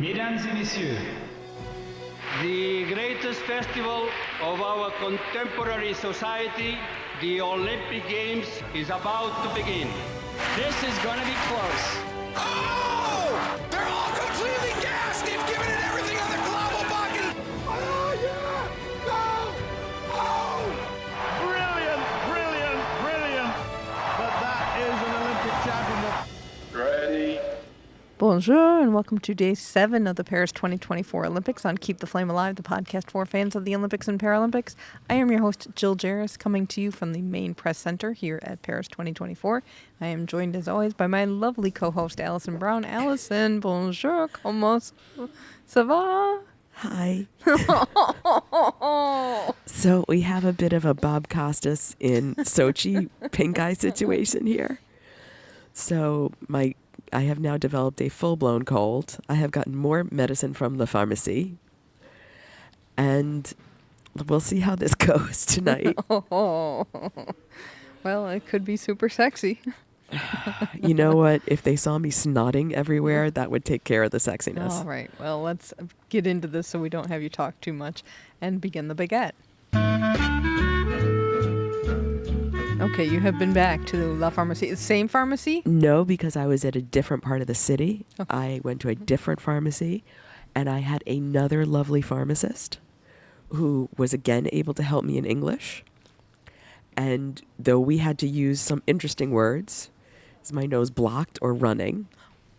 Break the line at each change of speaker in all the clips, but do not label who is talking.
Mesdames et messieurs, the greatest festival of our contemporary society, the Olympic Games, is about to begin.
This is gonna be close.
Oh! They're all completely gassed! They've given it everything on the global bucket! Oh, yeah! Go! Oh!
Brilliant, brilliant, brilliant. But that is an Olympic championship.
Ready?
Bonjour, and welcome to Day 7 of the Paris 2024 Olympics on Keep the Flame Alive, the podcast for fans of the Olympics and Paralympics. I am your host, Jill Jarris, coming to you from the main press center here at Paris 2024. I am joined, as always, by my lovely co-host, Alison Brown. Alison, bonjour, comment ça va?
Hi. So we have a bit of a Bob Costas in Sochi pink eye situation here. So I have now developed a full-blown cold. I have gotten more medicine from the pharmacie. And we'll see how this goes tonight.
Well, it could be super sexy.
You know what? If they saw me snotting everywhere, that would take care of the sexiness.
All right. Well, let's get into this so we don't have you talk too much and begin the baguette. Okay, you have been back to La Pharmacie. Same pharmacy?
No, because I was at a different part of the city.
Okay.
I went to a different pharmacy, and I had another lovely pharmacist who was again able to help me in English. And though we had to use some interesting words, is my nose blocked or running?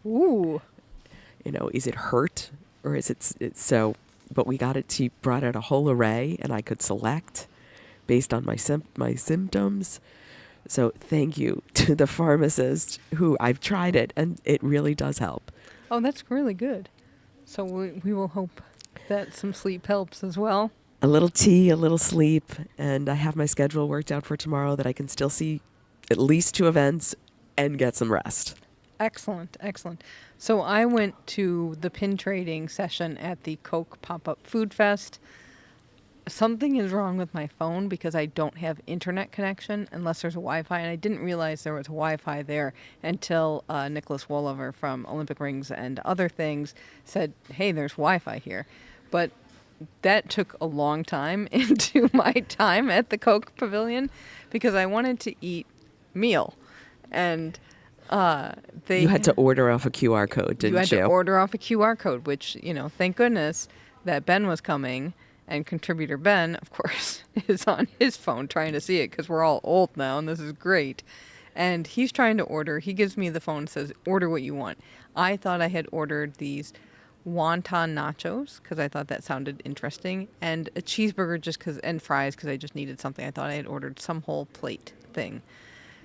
Ooh.
You know, is it hurt or is it so? But we got it. She brought out a whole array, and I could select based on my symptoms. So thank you to the pharmacist who I've tried it, and it really does help.
Oh, that's really good. So we will hope that some sleep helps as well.
A little tea, a little sleep, and I have my schedule worked out for tomorrow that I can still see at least 2 events and get some rest.
Excellent, excellent. So I went to the pin trading session at the Coke Pop-Up Food Fest. Something is wrong with my phone because I don't have internet connection unless there's a Wi-Fi, and I didn't realize there was Wi-Fi there until Nicholas Wolliver from Olympic Rings and Other Things said, hey, there's Wi-Fi here. But that took a long time into my time at the Coke Pavilion because I wanted to eat meal. And
You had to order off a QR code, didn't you?
You had to order off a QR code, which, thank goodness that Ben was coming. And contributor Ben, of course, is on his phone trying to see it because we're all old now and this is great. And he's trying to order. He gives me the phone and says, order what you want. I thought I had ordered these wonton nachos because I thought that sounded interesting. And a cheeseburger and fries because I just needed something. I thought I had ordered some whole plate thing.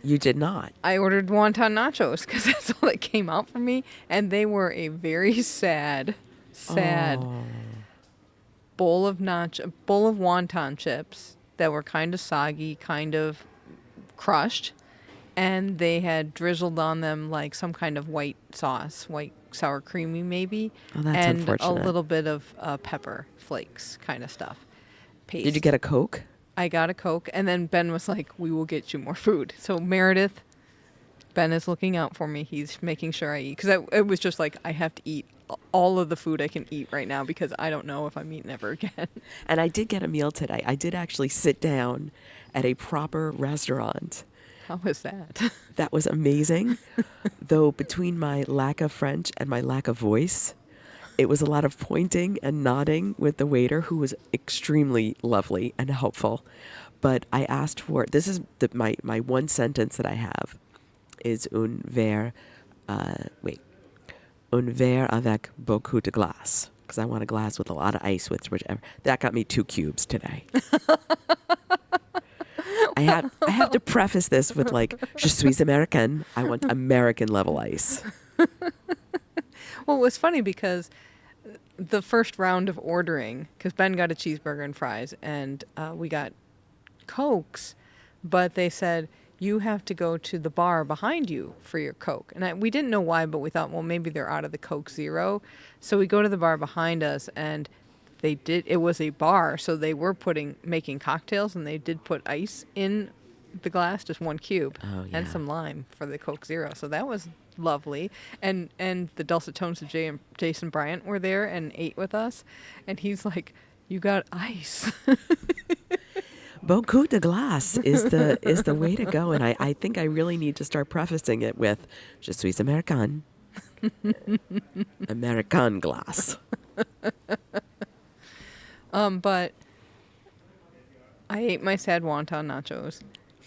You did not.
I ordered wonton nachos because that's all that came out for me. And they were a very sad bowl of wonton chips that were kind of soggy, kind of crushed, and they had drizzled on them like some kind of white sauce, white sour creamy maybe,
Oh, that's
and
unfortunate.
a little bit of pepper flakes kind of stuff. Paste.
Did you get a Coke?
I got a Coke, and then Ben was like, we will get you more food. So Meredith, Ben is looking out for me. He's making sure I eat. Because it was just like, I have to eat all of the food I can eat right now because I don't know if I'm eating ever again.
And I did get a meal today. I did actually sit down at a proper restaurant.
How was that?
That was amazing. Though between my lack of French and my lack of voice, it was a lot of pointing and nodding with the waiter, who was extremely lovely and helpful. But I asked for, this is my one sentence that I have is un verre avec beaucoup de glace, because I want a glass with a lot of ice, whichever. That got me 2 cubes today. I have to preface this with je suis American. I want American level ice.
Well, it was funny because the first round of ordering, because Ben got a cheeseburger and fries, and we got Cokes, but they said, you have to go to the bar behind you for your Coke. And we didn't know why, but we thought, well, maybe they're out of the Coke Zero. So we go to the bar behind us, and it was a bar, so they were making cocktails, and they did put ice in the glass, just 1 cube,
Oh,
and
yeah.
some lime for the Coke Zero. So that was lovely. And the dulcet tones of Jason Bryant were there and ate with us. And he's like, "You got ice."
Beaucoup de glace is the way to go, and I think I really need to start prefacing it with "Je suis American." American glass.
But I ate my sad wonton nachos,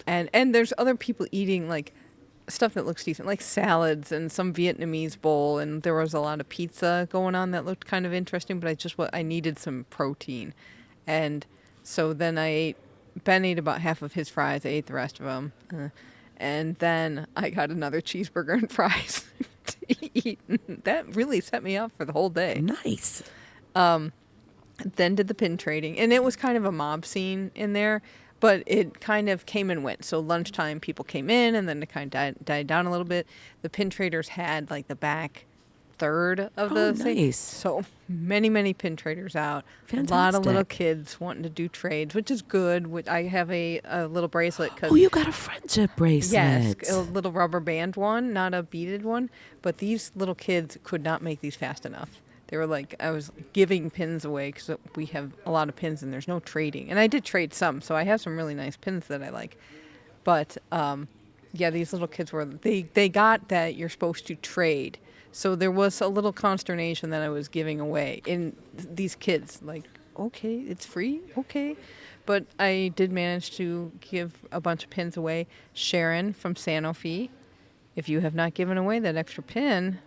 and there's other people eating like stuff that looks decent, like salads and some Vietnamese bowl, and there was a lot of pizza going on that looked kind of interesting. But I needed some protein, and so then Ben ate about half of his fries. I ate the rest of them, and then I got another cheeseburger and fries to eat. That really set me up for the whole day.
Nice.
Then did the pin trading, and it was kind of a mob scene in there, but it kind of came and went. So lunchtime people came in, and then it kind of died down a little bit. The pin traders had like the back third of the thing.
Nice.
So many pin traders out. A lot of little
Fantastic.
kids wanting to do trades, which is good. I have a little bracelet.
Oh, you got a friendship bracelet.
Yes, a little rubber band one, not a beaded one. But these little kids could not make these fast enough. They were like, I was giving pins away because we have a lot of pins and there's no trading. And I did trade some, so I have some really nice pins that I like. But yeah, these little kids they got that you're supposed to trade. So there was a little consternation that I was giving away. In these kids, like, okay, it's free, okay. But I did manage to give a bunch of pins away. Sharon from Sanofi, if you have not given away that extra pin,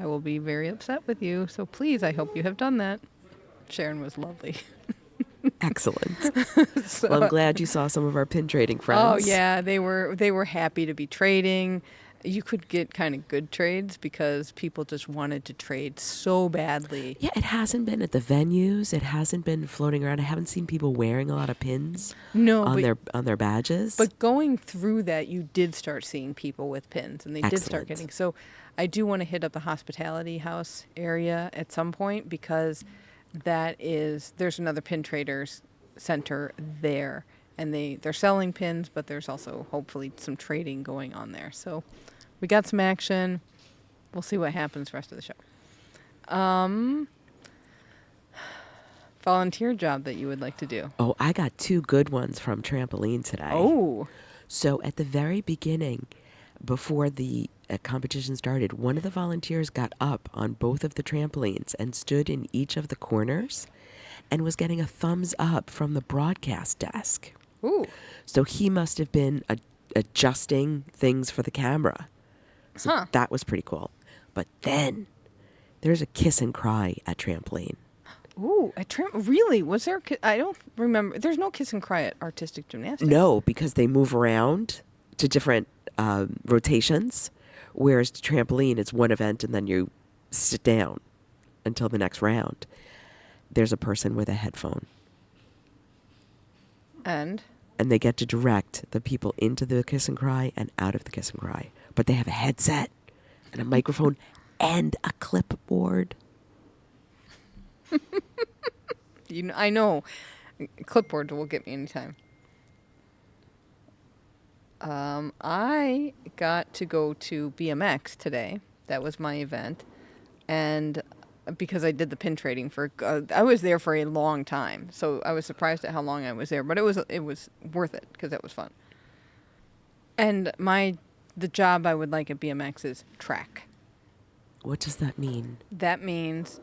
I will be very upset with you. So please, I hope you have done that. Sharon was lovely.
Excellent. Well, I'm glad you saw some of our pin trading friends.
Oh yeah, they were happy to be trading. You could get kind of good trades because people just wanted to trade so badly.
Yeah, it hasn't been at the venues. It hasn't been floating around. I haven't seen people wearing a lot of pins on their badges.
But going through that, you did start seeing people with pins, and they did start
Excellent.
getting. So I do want to hit up the hospitality house area at some point because there's another pin traders center there, and they're selling pins, but there's also hopefully some trading going on there. So we got some action. We'll see what happens rest of the show. Volunteer job that you would like to do.
Oh, I got 2 good ones from Trampoline today.
Oh,
So at the very beginning, before the competition started, one of the volunteers got up on both of the trampolines and stood in each of the corners and was getting a thumbs up from the broadcast desk.
ooh.
So he must have been adjusting things for the camera. So that was pretty cool. But then there's a kiss and cry at Trampoline.
Ooh, really? Was there? I don't remember. There's no kiss and cry at artistic gymnastics.
No, because they move around to different rotations, whereas the Trampoline is one event and then you sit down until the next round. There's a person with a headphone.
And
they get to direct the people into the kiss and cry and out of the kiss and cry. But they have a headset and a microphone and a clipboard.
I know, clipboard will get me anytime. I got to go to BMX today. That was my event, and because I did the pin trading I was there for a long time, so I was surprised at how long I was there. But it was worth it because it was fun. And the job I would like at BMX is track.
What does that mean?
That means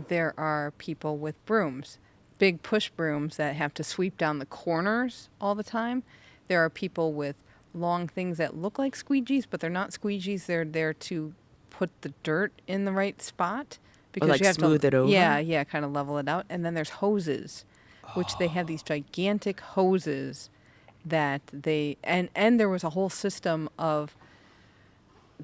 there are people with brooms, big push brooms that have to sweep down the corners all the time. There are people with long things that look like squeegees, but they're not squeegees. They're there to put the dirt in the right spot. Because
like
you have
smooth
to,
it over?
Yeah, kind of level it out. And then there's hoses, which they have these gigantic hoses that and there was a whole system of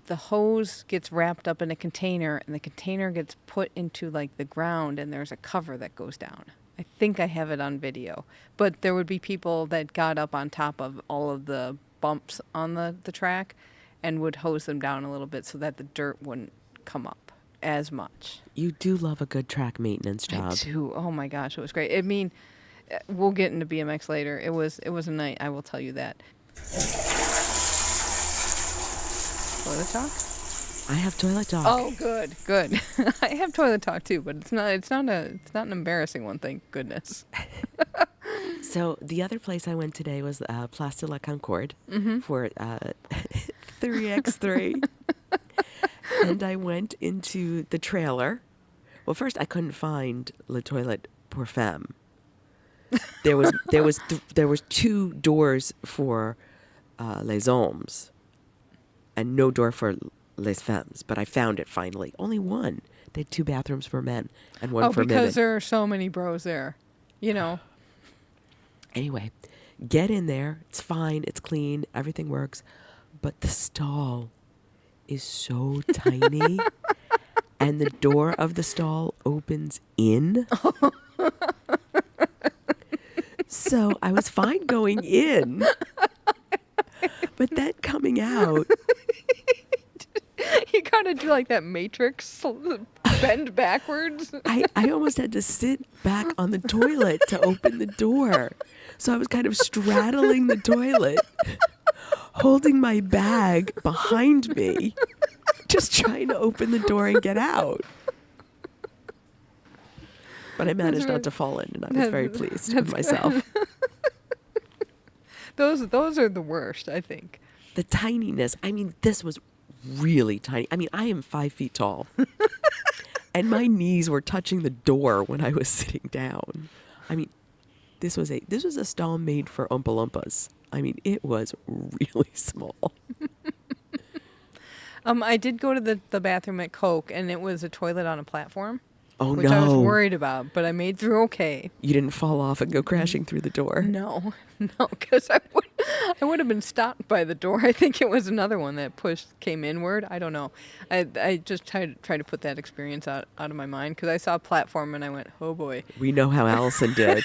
the hose gets wrapped up in a container and the container gets put into like the ground and there's a cover that goes down. I think I have it on video. But there would be people that got up on top of all of the bumps on the track and would hose them down a little bit so that the dirt wouldn't come up as much.
You do love a good track maintenance job.
I do. Oh my gosh, it was great. I mean, we'll get into BMX later. It was a night, I will tell you that. Toilet talk?
I have toilet talk.
Oh, good. I have toilet talk too, but it's not an embarrassing one, thank goodness.
So the other place I went today was Place de la Concorde for 3x3. And I went into the trailer. Well, first I couldn't find Le Toilette pour Femme. There was two doors for les hommes and no door for les femmes, but I found it finally. Only one. They had two bathrooms for men and one for women.
Oh, because there are so many bros there, you know.
Anyway, get in there. It's fine. It's clean. Everything works. But the stall is so tiny. And the door of the stall opens in. So I was fine going in. But then coming out.
You gotta do like that Matrix bend backwards.
I almost had to sit back on the toilet to open the door. So I was kind of straddling the toilet, holding my bag behind me, just trying to open the door and get out. But I managed not to fall in, and I was very pleased with myself.
Those are the worst, I think.
The tininess. I mean, this was really tiny. I mean, I am 5 feet tall. And my knees were touching the door when I was sitting down. I mean, this was a stall made for Oompa Loompas. I mean, it was really small.
I did go to the bathroom at Coke, and it was a toilet on a platform.
Oh,
which I was worried about, but I made through okay.
You didn't fall off and go crashing through the door?
No, because I would have been stopped by the door. I think it was another one that came inward. I don't know. I just tried to put that experience out of my mind because I saw a platform and I went, oh boy.
We know how Alison did.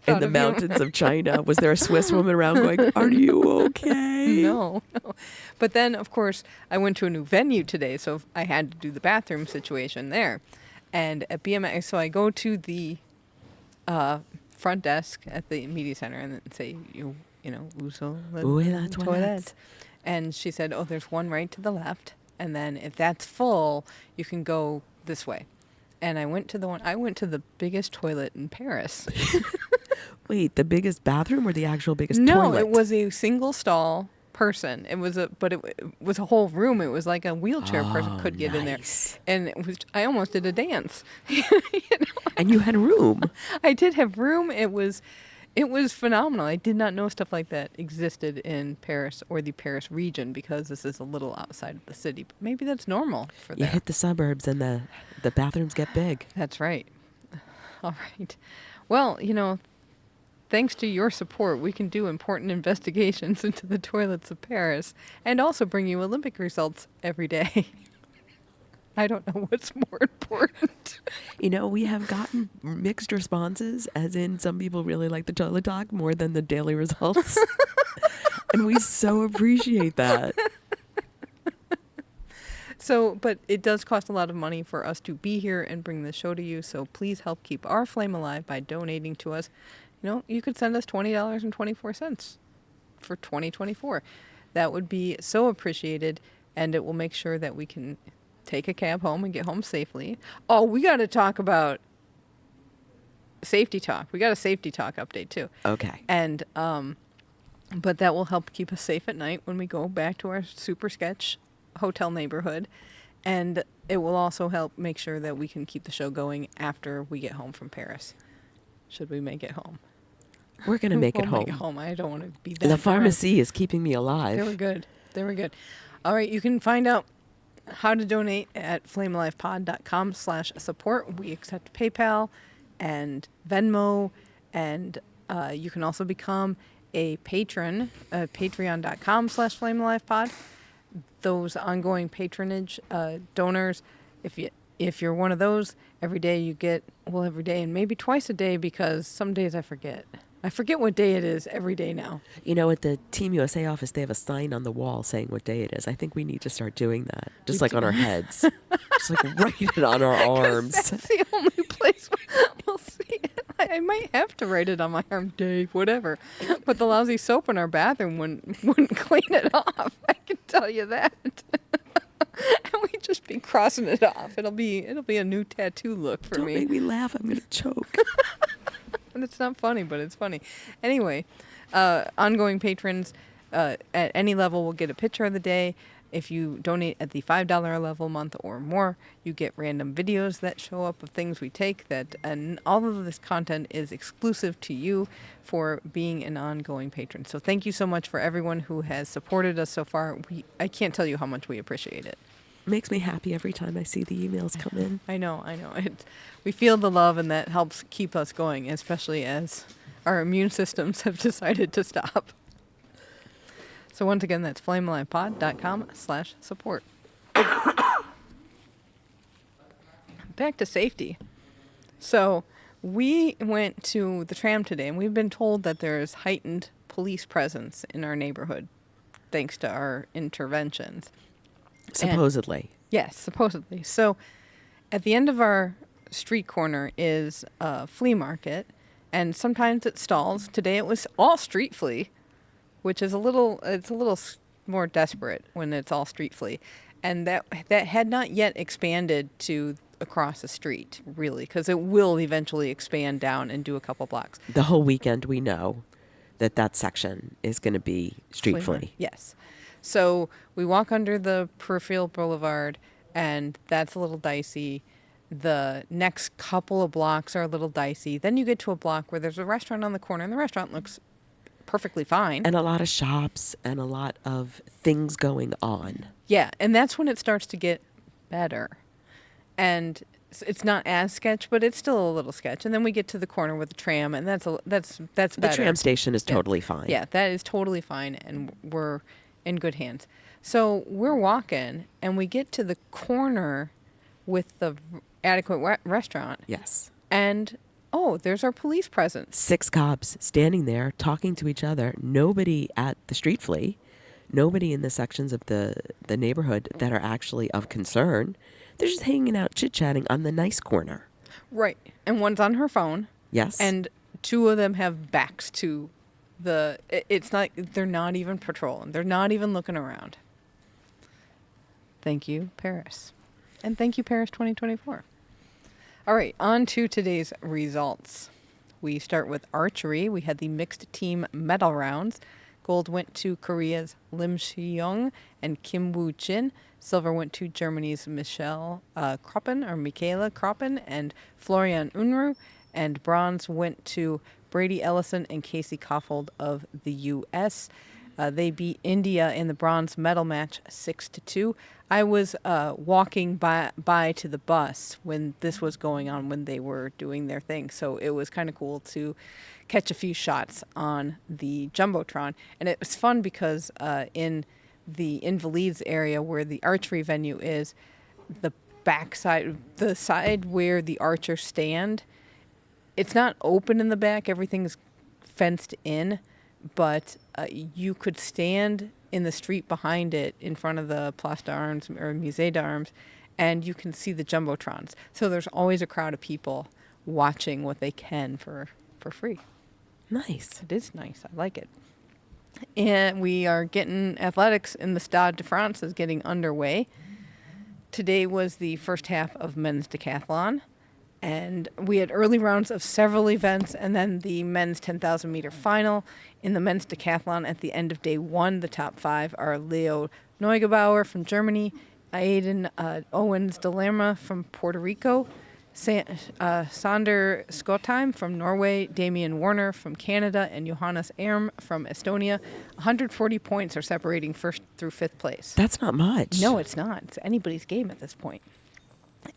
In the mountains of China. Was there a Swiss woman around going, are you okay?
No. But then, of course, I went to a new venue today, so I had to do the bathroom situation there. And at BMX, so I go to the front desk at the media center and then say, you know,
Où est la toilette?
And she said, oh, there's one right to the left. And then if that's full, you can go this way. And I went to the biggest toilet in Paris.
Wait, the biggest bathroom or the actual biggest
toilet?
toilet?
No, it was a single stall person. It was it was a whole room. It was like a wheelchair person could get in there. And I almost did a dance. You know?
And you had room.
I did have room. It was phenomenal. I did not know stuff like that existed in Paris or the Paris region because this is a little outside of the city. But maybe that's normal for them.
You hit the suburbs and the bathrooms get big.
That's right. All right. Well, you know, thanks to your support, we can do important investigations into the toilets of Paris and also bring you Olympic results every day. I don't know what's more important.
You know, we have gotten mixed responses, as in some people really like the toilet talk more than the daily results. And we so appreciate that.
So, but it does cost a lot of money for us to be here and bring the show to you. So please help keep our flame alive by donating to us. You know, you could send us $20.24 for 2024. That would be so appreciated, and it will make sure that we can take a cab home and get home safely. Oh, we got to talk about safety talk. We got a safety talk update too.
Okay.
And but that will help keep us safe at night when we go back to our super sketch hotel neighborhood, and it will also help make sure that we can keep the show going after we get home from Paris. Should we make it home?
We're going to make it home.
Make it home. I don't want to be that
The pharmacie is keeping me alive.
They were good. All right, you can find out how to donate at flamealivepod.com/support. We accept PayPal and Venmo, and you can also become a patron at patreon.com/flamealivepod. Those ongoing patronage donors, if you're one of those, every day and maybe twice a day, because some days I forget. I forget what day it is every day now.
You know, at the Team USA office, they have a sign on the wall saying what day it is. I think we need to start doing that. Just like on our heads. Just like write it on our arms.
That's the only place we'll see it. I I might have to write it on my arm, Dave, whatever. But the lousy soap in our bathroom wouldn't clean it off. I can tell you that. And we'd just be crossing it off. It'll be a new tattoo look for
Don't
me.
make me laugh. I'm going to choke.
And it's not funny, but it's funny. Anyway, ongoing patrons at any level will get a picture of the day. If you donate at the $5 level a month or more, you get random videos that show up of things we take, and all of this content is exclusive to you for being an ongoing patron. So thank you so much for everyone who has supported us so far. I can't tell you how much we appreciate it.
Makes me happy every time I see the emails come in.
I know. We feel the love, and that helps keep us going, especially as our immune systems have decided to stop. So once again, that's flamealivepod.com/support. Back to safety. So we went to the tram today, and we've been told that there is heightened police presence in our neighborhood, thanks to our interventions.
Supposedly.
Yes, supposedly. So at the end of our street corner is a flea market, and sometimes it stalls. Today it was all street flea, which is a little more desperate when it's all street flea. And that had not yet expanded to across the street, really, because it will eventually expand down and do a couple blocks.
The whole weekend we know that section is going to be street flea.
Yes. So we walk under the peripheral boulevard, and that's a little dicey. The next couple of blocks are a little dicey. Then you get to a block where there's a restaurant on the corner, and the restaurant looks perfectly fine.
And a lot of shops and a lot of things going on.
Yeah, and that's when it starts to get better. And it's not as sketch, but it's still a little sketch. And then we get to the corner with the tram, and that's better.
The tram station is totally fine.
Yeah, that is totally fine, and we're in good hands. So we're walking, and we get to the corner with the adequate restaurant.
Yes.
And there's our police presence.
6 cops standing there talking to each other. Nobody at the street flea. Nobody in the sections of the neighborhood that are actually of concern. They're just hanging out, chit-chatting on the nice corner.
Right. And one's on her phone.
Yes.
And 2 of them have backs to it's not, they're not even patrolling. They're not even looking around. Thank you, Paris. And thank you, Paris 2024. All right, on to today's results. We start with archery. We had the mixed team medal rounds. Gold went to Korea's Lim Shi-young and Kim Woo-jin. Silver went to Germany's Michaela Kroppen and Florian Unruh. And bronze went to Brady Ellison and Casey Koffold of the U.S. They beat India in the bronze medal match 6-2. I was walking by to the bus when this was going on, when they were doing their thing. So it was kind of cool to catch a few shots on the Jumbotron. And it was fun because in the Invalides area where the archery venue is, the backside, the side where the archers stand, it's not open in the back. Everything's fenced in, but you could stand in the street behind it in front of the Place d'Armes or Musée d'Armes, and you can see the Jumbotrons. So there's always a crowd of people watching what they can for free.
Nice.
It is nice. I like it. And we are getting athletics in the Stade de France is getting underway. Today was the first half of men's decathlon. And we had early rounds of several events, and then the men's 10,000 meter final. In the men's decathlon at the end of day 1, the top 5 are Leo Neugebauer from Germany, Aiden Owens de Lerma from Puerto Rico, Sander Skotheim from Norway, Damian Warner from Canada, and Johannes Erm from Estonia. 140 points are separating first through fifth place.
That's not much.
No, it's not. It's anybody's game at this point.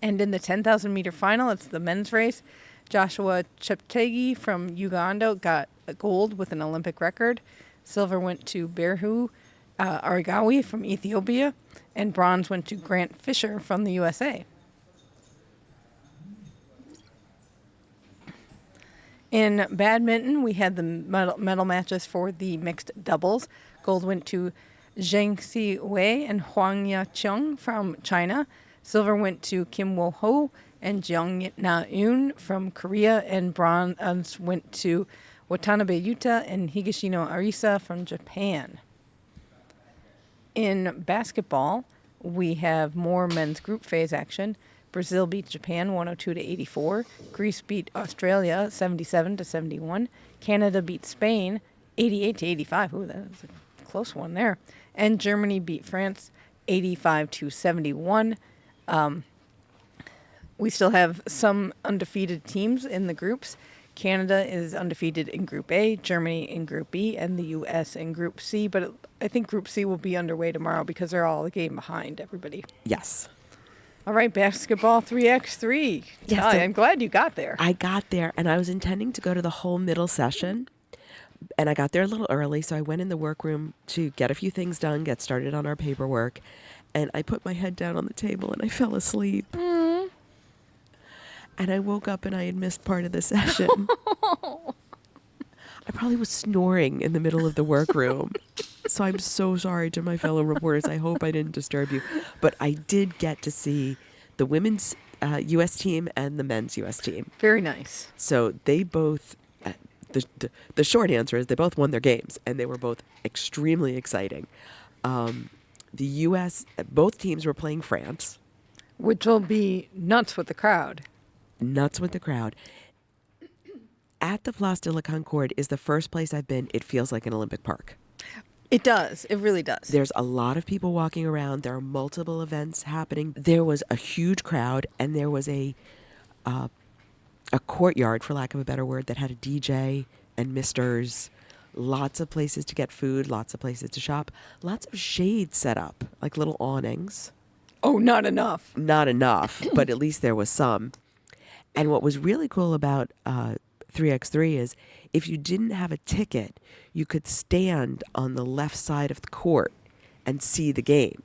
And in the 10,000 meter final, it's the men's race. Joshua Cheptegei from Uganda got a gold with an Olympic record. Silver went to Berhu Arigawi from Ethiopia, and bronze went to Grant Fisher from the USA. In badminton, we had the medal matches for the mixed doubles. Gold went to Zheng Si Wei and Huang Yaqiang from China. Silver went to Kim Wo-ho and Jeong Na-eun from Korea, and bronze went to Watanabe Yuta and Higashino Arisa from Japan. In basketball, we have more men's group phase action. Brazil beat Japan 102 to 84. Greece beat Australia 77 to 71. Canada beat Spain 88 to 85. Ooh, that was a close one there. And Germany beat France 85 to 71. We still have some undefeated teams in the groups. Canada is undefeated in Group A, Germany in Group B, and the U.S. in Group C. But I think Group C will be underway tomorrow because they're all a game behind everybody.
Yes.
All right, basketball 3x3.
Yes,
Golly,
so
I'm glad you got there.
I got there, and I was intending to go to the whole middle session, and I got there a little early, so I went in the workroom to get a few things done, get started on our paperwork, and I put my head down on the table, and I fell asleep. And I woke up, and I had missed part of the session. I probably was snoring in the middle of the workroom. So I'm so sorry to my fellow reporters. I hope I didn't disturb you. But I did get to see the women's U.S. team and the men's U.S. team.
Very nice.
So they both, the short answer is they both won their games, and they were both extremely exciting. The U.S., both teams were playing France.
Which will be nuts with the crowd.
Nuts with the crowd. At the Place de la Concorde is the first place I've been. It feels like an Olympic park.
It does. It really does.
There's a lot of people walking around. There are multiple events happening. There was a huge crowd, and there was a courtyard, for lack of a better word, that had a DJ and misters, lots of places to get food, lots of places to shop, lots of shade set up, like little awnings.
Oh, not enough.
Not enough, but at least there was some. And what was really cool about 3x3 is if you didn't have a ticket, you could stand on the left side of the court and see the game.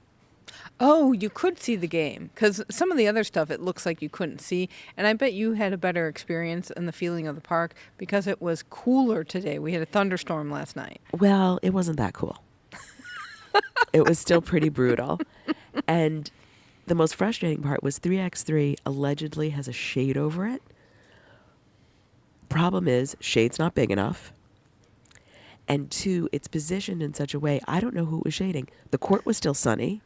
Oh, you could see the game. Because some of the other stuff, it looks like you couldn't see. And I bet you had a better experience in the feeling of the park because it was cooler today. We had a thunderstorm last night.
Well, it wasn't that cool. It was still pretty brutal. And the most frustrating part was 3x3 allegedly has a shade over it. Problem is, shade's not big enough. And two, it's positioned in such a way, I don't know who it was shading. The court was still sunny.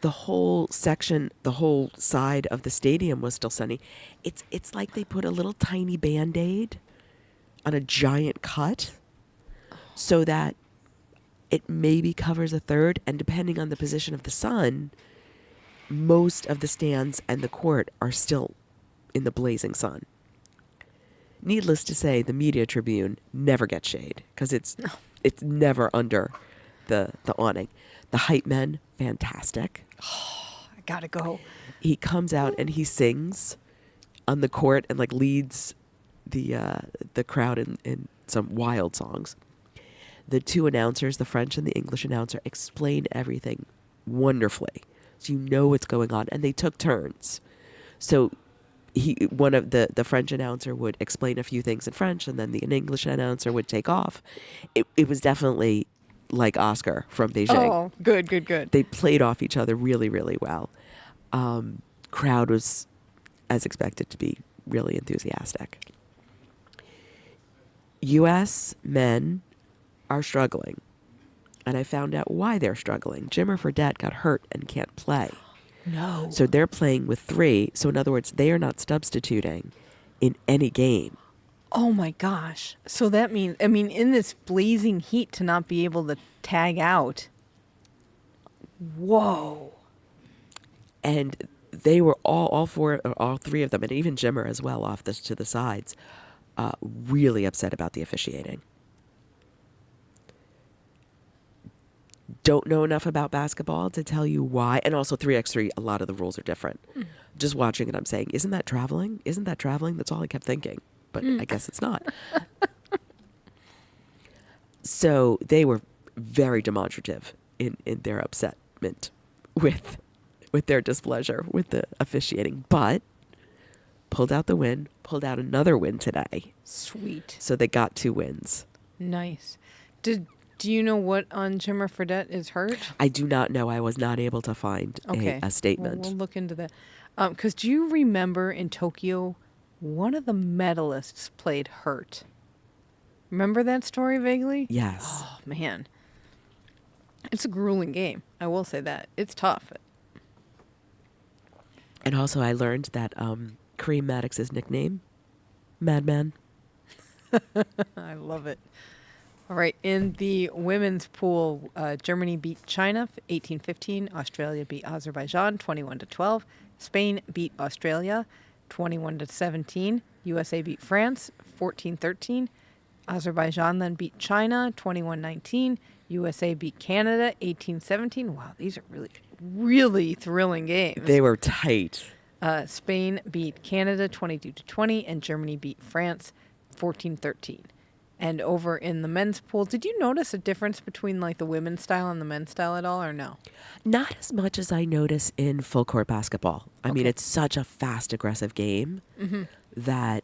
The whole section, the whole side of the stadium was still sunny. It's like they put a little tiny Band-Aid on a giant cut so that it maybe covers a third, and depending on the position of the sun, most of the stands and the court are still in the blazing sun. Needless to say, the media tribune never gets shade because it's never under the awning. The hype men, fantastic.
Oh, I gotta go.
He comes out and he sings on the court and like leads the crowd in some wild songs. The two announcers, the French and the English announcer, explain everything wonderfully, so you know what's going on. And they took turns. So one of the French announcer would explain a few things in French, and then the English announcer would take off. It was definitely like Oscar from Beijing.
Oh, good.
They played off each other really, really well. Crowd was, as expected, to be really enthusiastic. U.S. men are struggling, and I found out why they're struggling. Jimmer Fredette got hurt and can't play.
No.
So they're playing with three. So in other words, they are not substituting in any game.
Oh my gosh. So that means, in this blazing heat to not be able to tag out. Whoa.
And they were all three of them, and even Jimmer as well off to the sides, really upset about the officiating. Don't know enough about basketball to tell you why. And also 3x3, a lot of the rules are different. Just watching it, I'm saying, isn't that traveling? Isn't that traveling? That's all I kept thinking. But I guess it's not. So they were very demonstrative in their upsetment with their displeasure with the officiating. But pulled out the win, pulled out another win today.
Sweet.
So they got 2 wins.
Nice. Do you know what on Jimmer Fredette is hurt?
I do not know. I was not able to find a statement.
We'll look into that. Because do you remember in Tokyo, one of the medalists played hurt? Remember that story vaguely?
Yes.
Oh, man. It's a grueling game. I will say that. It's tough.
And also, I learned that Kareem Maddox's nickname, Madman.
I love it. All right. In the women's pool, Germany beat China 18-15. Australia beat Azerbaijan 21-12. Spain beat Australia 21-17. USA beat France 14-13. Azerbaijan then beat China 21-19. USA beat Canada 18-17. Wow, these are really, really thrilling games.
They were tight.
Spain beat Canada 22-20, and Germany beat France 14-13. And over in the men's pool, did you notice a difference between like the women's style and the men's style at all, or no?
Not as much as I notice in full court basketball. I mean, it's such a fast, aggressive game that,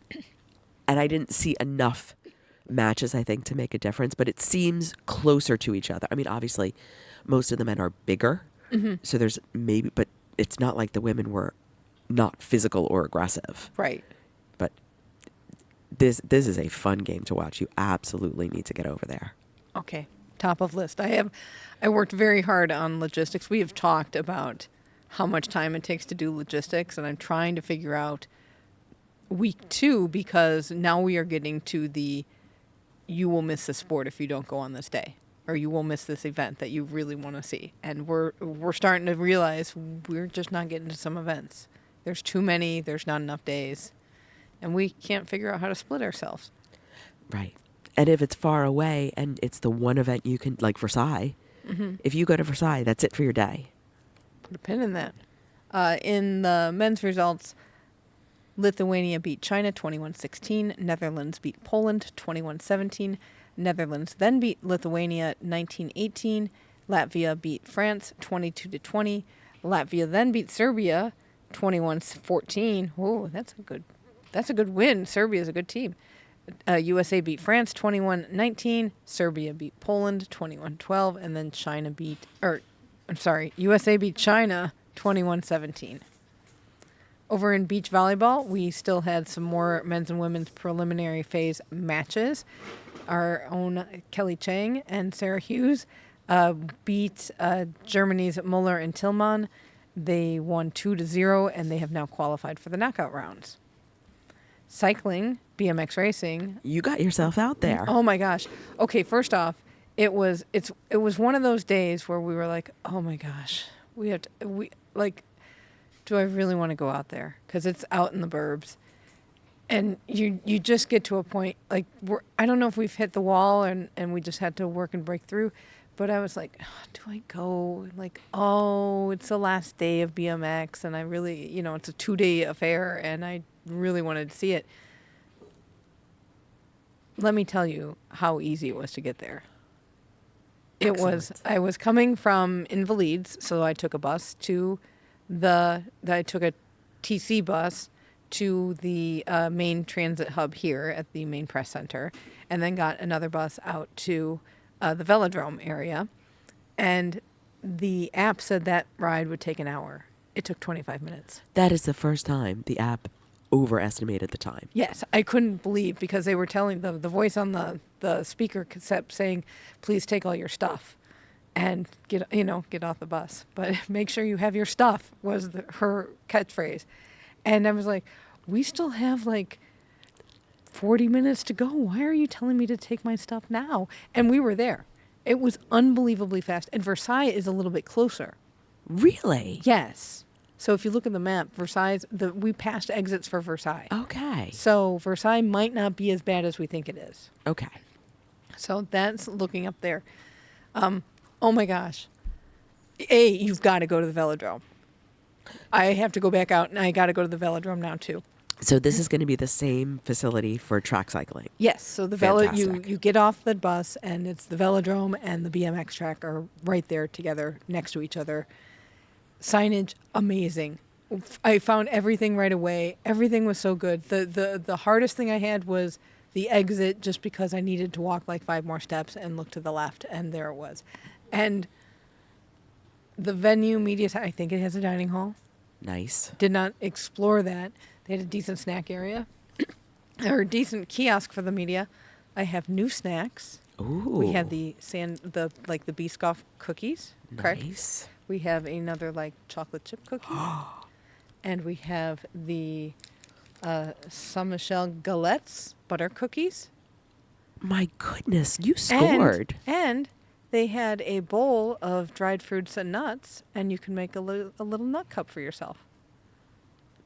and I didn't see enough matches, I think, to make a difference, but it seems closer to each other. I mean, obviously, most of the men are bigger, so there's maybe, but it's not like the women were not physical or aggressive.
Right.
But this is a fun game to watch. You absolutely need to get over there.
Okay. Top of list. I worked very hard on logistics. We have talked about how much time it takes to do logistics, and I'm trying to figure out week 2 because now we are getting to the you will miss the sport if you don't go on this day, or you will miss this event that you really want to see. And we're starting to realize we're just not getting to some events. There's too many, there's not enough days, and we can't figure out how to split ourselves.
Right. And if it's far away and it's the one event you can, like Versailles, if you go to Versailles, that's it for your day.
Put a pin in that. In the men's results, Lithuania beat China 21-16. Netherlands beat Poland 21-17. Netherlands then beat Lithuania 19-18. Latvia beat France 22-20. Latvia then beat Serbia 21-14. Whoa, that's a good win. Serbia's a good team. USA beat France 21-19. Serbia beat Poland 21-12, and then USA beat China 21-17. Over in beach volleyball, we still had some more men's and women's preliminary phase matches. Our own Kelly Chang and Sarah Hughes beat Germany's Muller and Tillmann. They won 2-0, and they have now qualified for the knockout rounds. Cycling, BMX Racing.
You got yourself out there.
Oh my gosh. Okay, first off, it was one of those days where we were like, oh my gosh, do I really want to go out there? Because it's out in the burbs. And you just get to a point, like, I don't know if we've hit the wall and we just had to work and break through. But I was like, do I go? Like, it's the last day of BMX. And I really, it's a 2-day affair. And I really wanted to see it. Let me tell you how easy it was to get there. I was coming from Invalides, so I took a bus to I took a TC bus to the main transit hub here at the main press center, and then got another bus out to the velodrome area. And the app said that ride would take an hour. It took 25 minutes.
That is the first time the app overestimated the time.
Yes, I couldn't believe, because they were telling the voice on the speaker kept saying, please take all your stuff and get off the bus. But make sure you have your stuff was her catchphrase. And I was like, we still have like 40 minutes to go. Why are you telling me to take my stuff now? And we were there. It was unbelievably fast. And Versailles is a little bit closer.
Really?
Yes. So if you look at the map, Versailles, we passed exits for Versailles.
Okay.
So Versailles might not be as bad as we think it is.
Okay.
So that's looking up there. Oh my gosh. You've got to go to the velodrome. I have to go back out, and I got to go to the velodrome now too.
So this is going to be the same facility for track cycling.
Yes. So the you get off the bus, and it's the velodrome and the BMX track are right there together next to each other. Signage, amazing. I found everything right away. Everything was so good. The hardest thing I had was the exit, just because I needed to walk like 5 more steps and look to the left, and there it was. And the venue, I think it has a dining hall.
Nice.
Did not explore that. They had a decent snack area or a decent kiosk for the media. I have new snacks.
Ooh.
We have the Biscoff cookies. Correct?
Nice.
We have another like chocolate chip cookie. And we have the Saint Michel galettes butter cookies.
My goodness, you scored.
And they had a bowl of dried fruits and nuts, and you can make a little nut cup for yourself.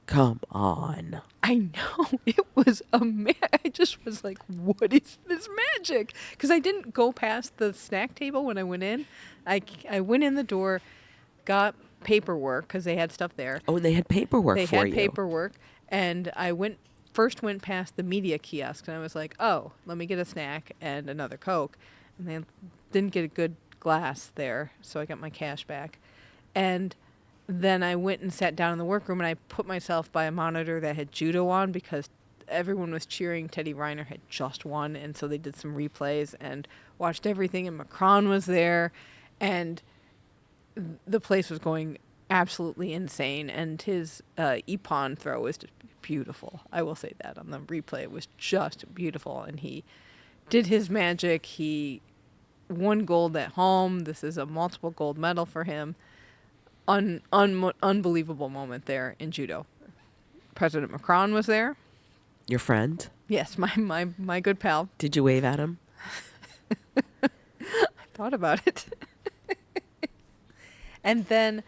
Come on.
I know. It was I just was like, what is this magic? Because I didn't go past the snack table when I went in. I went in the door, got paperwork, because they had stuff there.
Oh, and they had paperwork for you.
They had paperwork, and I went past the media kiosk, and I was like, oh, let me get a snack and another Coke. And they didn't get a good glass there, so I got my cash back. And then I went and sat down in the workroom, and I put myself by a monitor that had Judo on because everyone was cheering. Teddy Reiner had just won, and so they did some replays and watched everything, and Macron was there, and the place was going absolutely insane, and his Ippon throw was just beautiful. I will say that on the replay. It was just beautiful, and he did his magic. He won gold at home. This is a multiple gold medal for him. Unbelievable moment there in judo. President Macron was there.
Your friend?
Yes, my good pal.
Did you wave at him?
I thought about it. And then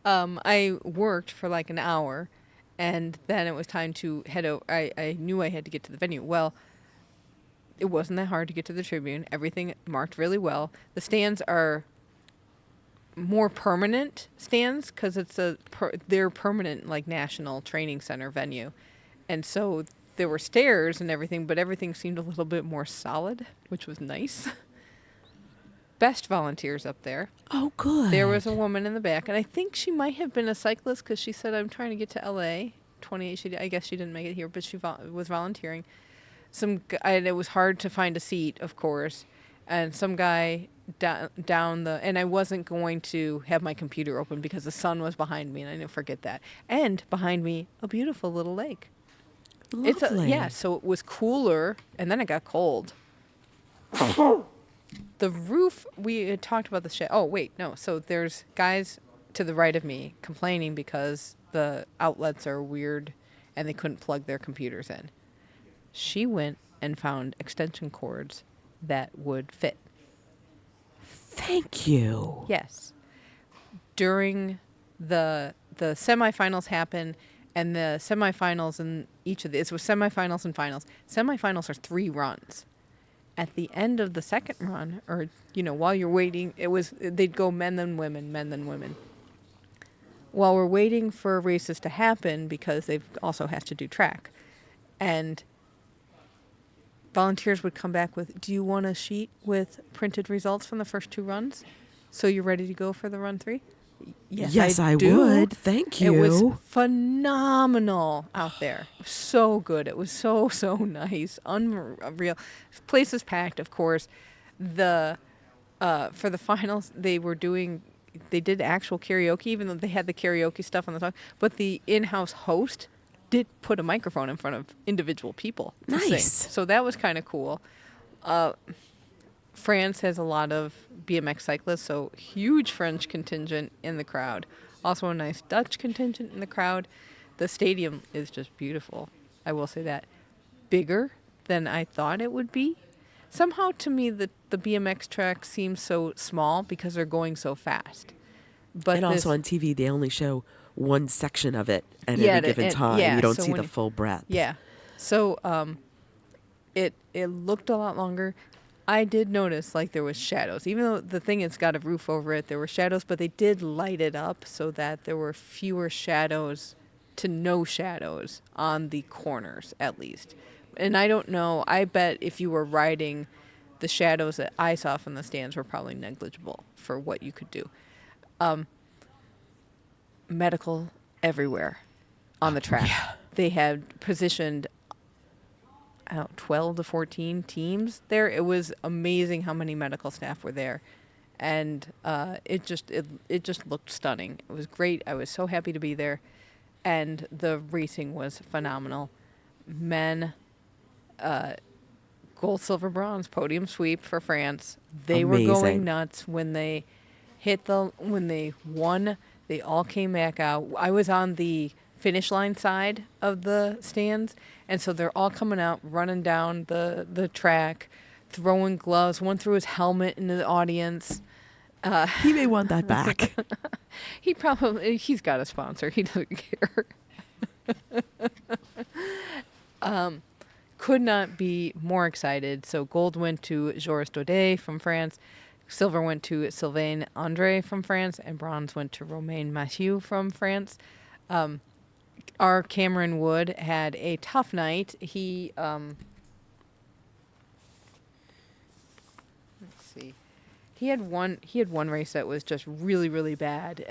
I worked for like an hour, and then it was time to head out. I knew I had to get to the venue. Well, it wasn't that hard to get to the Tribune. Everything marked really well. The stands are more permanent stands because it's they're permanent, like, national training center venue. And so there were stairs and everything, but everything seemed a little bit more solid, which was nice. Best volunteers up there.
Oh, good.
There was a woman in the back, and I think she might have been a cyclist because she said, I'm trying to get to L.A. 28. I guess she didn't make it here, but she was volunteering. And it was hard to find a seat, of course, and some guy down the, and I wasn't going to have my computer open because the sun was behind me, and I didn't forget that. And behind me, a beautiful little lake.
Lovely.
So it was cooler, and then it got cold. The roof, we had talked about the shed. Oh, wait, no. So there's guys to the right of me complaining because the outlets are weird and they couldn't plug their computers in. She went and found extension cords that would fit.
Thank you.
Yes. During the semifinals happened, and the semifinals in each of it was semifinals and finals. Semifinals are 3 runs. At the end of the second run, or, while you're waiting, they'd go men then women, men then women. While we're waiting for races to happen, because they also have to do track, and volunteers would come back with, do you want a sheet with printed results from the first 2 runs? So you're ready to go for the run 3?
Yes, I
do.
would. Thank you.
It was phenomenal out there. So good. It was so nice. Unreal. Place is packed, of course. For the finals, they did actual karaoke, even though they had the karaoke stuff on the song. But the in-house host did put a microphone in front of individual people to sing. So that was kind of cool. France has a lot of BMX cyclists, so huge French contingent in the crowd. Also a nice Dutch contingent in the crowd. The stadium is just beautiful. I will say that. Bigger than I thought it would be. Somehow to me the BMX track seems so small because they're going so fast. But
also on TV they only show one section of it at any given time. You don't see the full breadth.
Yeah. So it looked a lot longer. I did notice there was shadows. Even though the thing has got a roof over it, there were shadows, but they did light it up so that there were fewer shadows to no shadows on the corners, at least. And I don't know. I bet if you were riding, the shadows that I saw from the stands were probably negligible for what you could do. Medical everywhere on the track. Yeah. They had positioned 12 to 14 teams there. It was amazing how many medical staff were there, and it just looked stunning. It was great. I was so happy to be there. and the racing was phenomenal. Men, gold, silver, bronze, podium sweep for France. They were going
Amazing.
nuts when they when they won. They all came back out. I was on the finish line side of the stands, and so they're all coming out, running down the track, throwing gloves. One threw his helmet into the audience.
He may want that back.
He's got a sponsor. He doesn't care. Could not be more excited. So gold went to Joris Daudet from France. Silver went to Sylvain Andre from France, and bronze went to Romain Mathieu from France. Our Cameron Wood had a tough night. He, let's see, he had one race that was just really, really bad,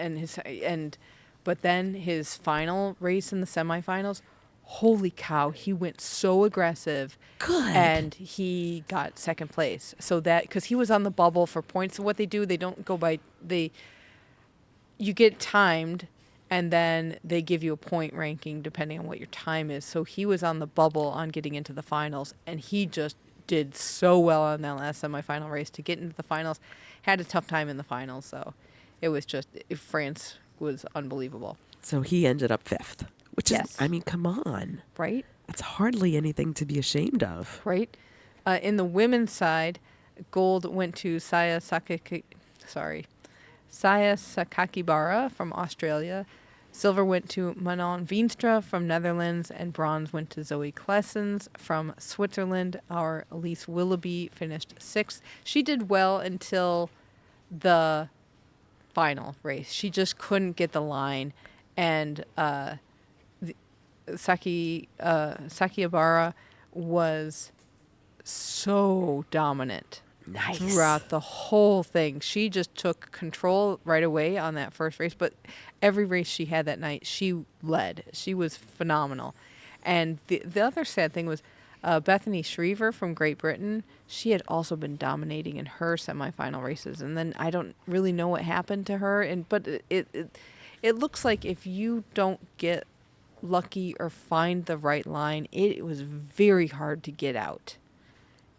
but then his final race in the semifinals, holy cow, he went so aggressive.
Good.
And he got second place. So that, because he was on the bubble for points. So what they do, they don't go by, you get timed, and then they give you a point ranking depending on what your time is. So he was on the bubble on getting into the finals, and he just did so well on that last semifinal race to get into the finals. Had a tough time in the finals, so it was just, France was unbelievable.
So he ended up 5th, which
Yes.
is, I mean, come on.
Right?
That's hardly anything to be ashamed of.
Right? In the women's side, gold went to Saya Sakakibara from Australia. Silver went to Manon Veenstra from Netherlands, and bronze went to Zoe Klessens from Switzerland. Our Elise Willoughby finished 6th. She did well until the final race. She just couldn't get the line, and Sakiabara was so dominant throughout the whole thing. She just took control right away on that first race, but every race she had that night, she led. She was phenomenal. And the other sad thing was Bethany Shriver from Great Britain. She had also been dominating in her semifinal races, and then I don't really know what happened to her. But it looks like if you don't get lucky or find the right line, it was very hard to get out.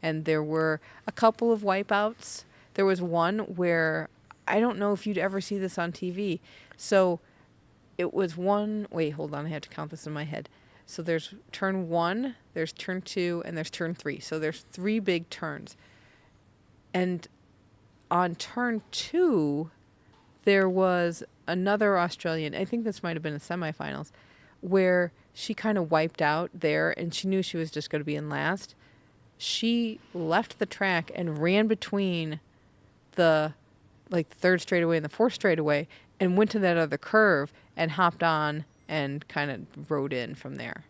And there were a couple of wipeouts. There was one where, I don't know if you'd ever see this on TV. So it was wait, hold on, I have to count this in my head. So there's turn 1, there's turn 2, and there's turn 3. So there's 3 big turns. And on turn 2, there was another Australian, I think this might have been the semifinals, where she kind of wiped out there, and she knew she was just going to be in last. She left the track and ran between the third straightaway and the fourth straightaway, and went to that other curve and hopped on and kind of rode in from there.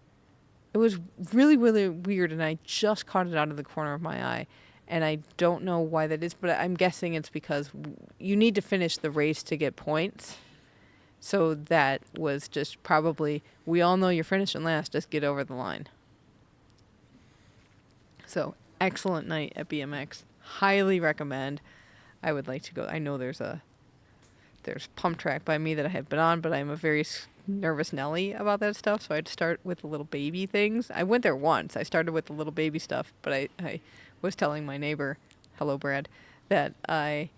It was really, really weird, and I just caught it out of the corner of my eye, and I don't know why that is, but I'm guessing it's because you need to finish the race to get points. So that was just probably, we all know you're finishing last, just get over the line. So, excellent night at BMX. Highly recommend. I would like to go. I know there's pump track by me that I have been on, but I'm a very nervous Nelly about that stuff, so I'd start with the little baby things. I went there once. I started with the little baby stuff, but I was telling my neighbor, hello Brad, that I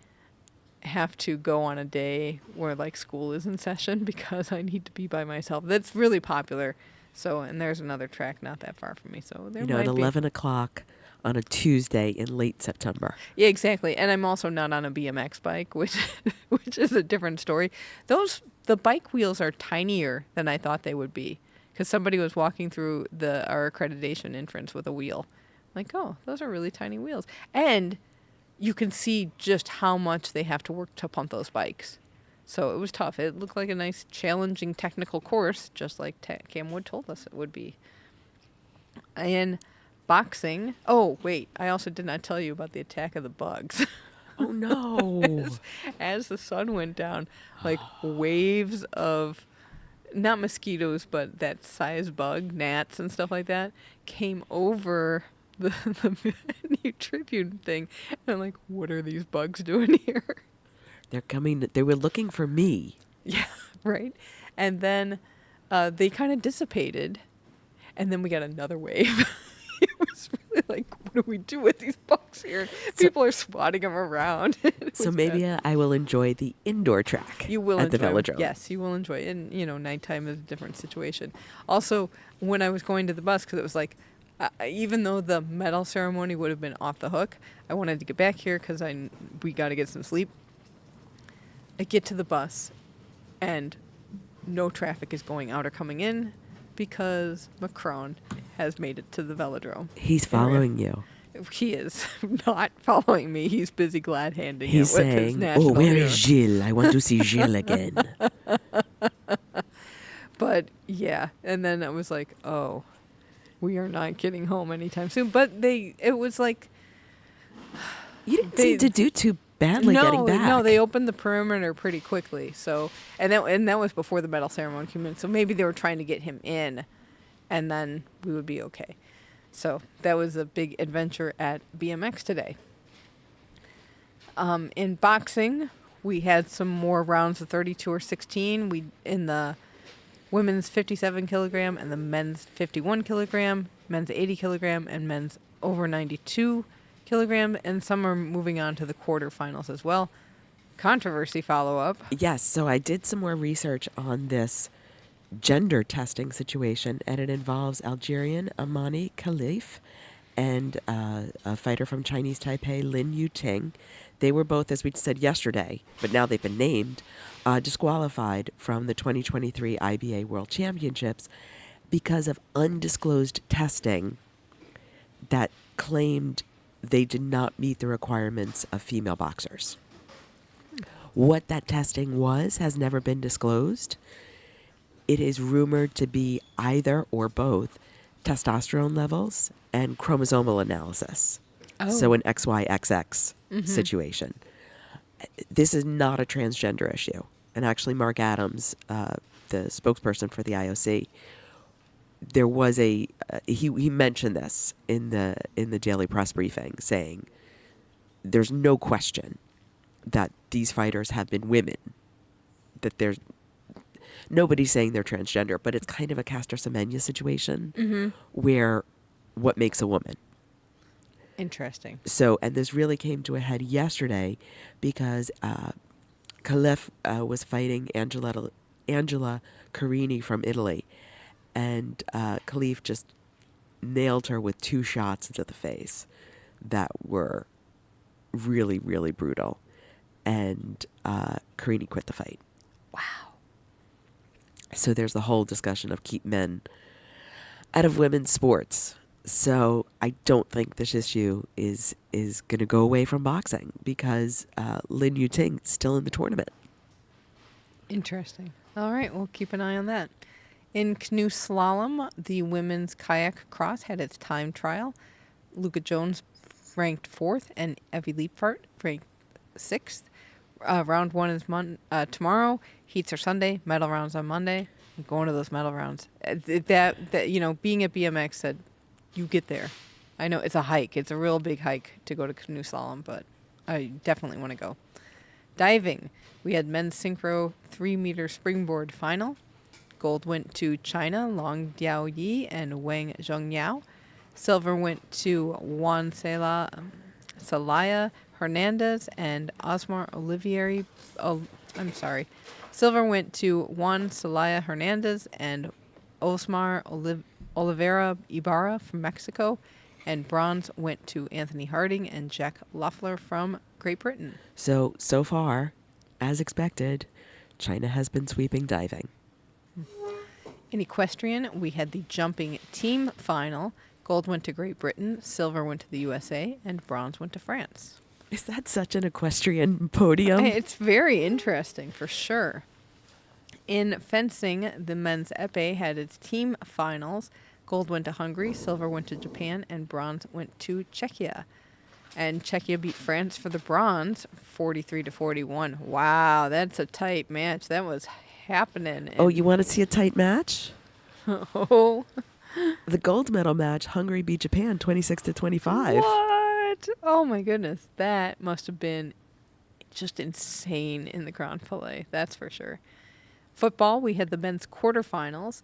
have to go on a day where school is in session because I need to be by myself. That's really popular. So, and there's another track not that far from me. So there might
at
be
11 o'clock on a Tuesday in late September.
Yeah, exactly. And I'm also not on a BMX bike, which is a different story. The bike wheels are tinier than I thought they would be, because somebody was walking through our accreditation entrance with a wheel. I'm like, oh, those are really tiny wheels. And you can see just how much they have to work to pump those bikes. So it was tough. It looked like a nice, challenging technical course, just like Cam Wood told us it would be. And boxing. Oh, wait. I also did not tell you about the attack of the bugs.
Oh, no.
As the sun went down, waves of, not mosquitoes, but that size bug, gnats and stuff like that, came over the New Tribune thing. And I'm like, what are these bugs doing here?
They're coming. They were looking for me.
Yeah, right. And then they kind of dissipated, and then we got another wave. It was really like, what do we do with these bugs here? People are swatting them around.
So maybe I will enjoy the indoor track
you will
at the
enjoy
velodrome.
Yes, you will enjoy it. And, nighttime is a different situation. Also, when I was going to the bus, because it was like, even though the medal ceremony would have been off the hook, I wanted to get back here because we got to get some sleep. I get to the bus, and no traffic is going out or coming in because Macron has made it to the velodrome.
He's following you.
He is not following me. He's busy glad handing
He's
it with his
saying,
national
"Oh, where
hero."
is Gilles? I want to see Gilles again."
But yeah, and then I was like, oh, we are not getting home anytime soon. But it was like,
You didn't seem to do too badly getting back.
No, they opened the perimeter pretty quickly. So, and that was before the medal ceremony came in. So maybe they were trying to get him in, and then we would be okay. So that was a big adventure at BMX today. In boxing, we had some more rounds of 32 or 16. In the women's 57 kilogram and the men's 51 kilogram, men's 80 kilogram, and men's over 92 kilogram, and some are moving on to the quarterfinals as well. Controversy follow-up.
Yes, so I did some more research on this gender testing situation, and it involves Algerian Amani Khalif and a fighter from Chinese Taipei, Lin Yuting. They were both, as we said yesterday, but now they've been named, disqualified from the 2023 IBA World Championships because of undisclosed testing that claimed they did not meet the requirements of female boxers. What that testing was has never been disclosed. It is rumored to be either or both testosterone levels and chromosomal analysis.
Oh.
So an XYXX situation. This is not a transgender issue. And actually Mark Adams, the spokesperson for the IOC, there was he mentioned this in the daily press briefing, saying there's no question that these fighters have been women, that there's nobody's saying they're transgender, but it's kind of a Castor Semenya situation where what makes a woman.
Interesting.
So, and this really came to a head yesterday because Khalif was fighting Angela Carini from Italy, and Khalif just nailed her with 2 shots into the face that were really, really brutal. And Carini quit the fight.
Wow.
So there's the whole discussion of keep men out of women's sports. So I don't think this issue is going to go away from boxing because Lin Yuting is still in the tournament.
Interesting. All right, we'll keep an eye on that. In Canoe Slalom, the women's kayak cross had its time trial. Luca Jones ranked 4th and Evie Leapfart ranked 6th. Round 1 is tomorrow. Heats are Sunday. Medal rounds on Monday. I'm going to those medal rounds. That being at BMX said, you get there. I know it's a hike. It's a real big hike to go to Canoe Slalom, but I definitely want to go. Diving. We had men's synchro 3-meter springboard final. Gold went to China, Long Diao Yi and Wang Zhongyao. Silver went to Juan Celaya Hernandez and Osmar Olivieri. Silver went to Juan Celaya Hernandez and Osmar Oliveira Ibarra from Mexico. And bronze went to Anthony Harding and Jack Loeffler from Great Britain.
So far, as expected, China has been sweeping diving.
In equestrian, we had the jumping team final. Gold went to Great Britain, silver went to the USA, and bronze went to France.
Is that such an equestrian podium?
It's very interesting, for sure. In fencing, the men's épée had its team finals. Gold went to Hungary, silver went to Japan, and bronze went to Czechia. And Czechia beat France for the bronze, 43-41. Wow, that's a tight match. That was happening.
Oh, you want to see a tight match?
Oh.
The gold medal match, Hungary beat Japan 26-25.
What? Oh my goodness. That must have been just insane in the Grand Palais. That's for sure. Football, we had the men's quarterfinals.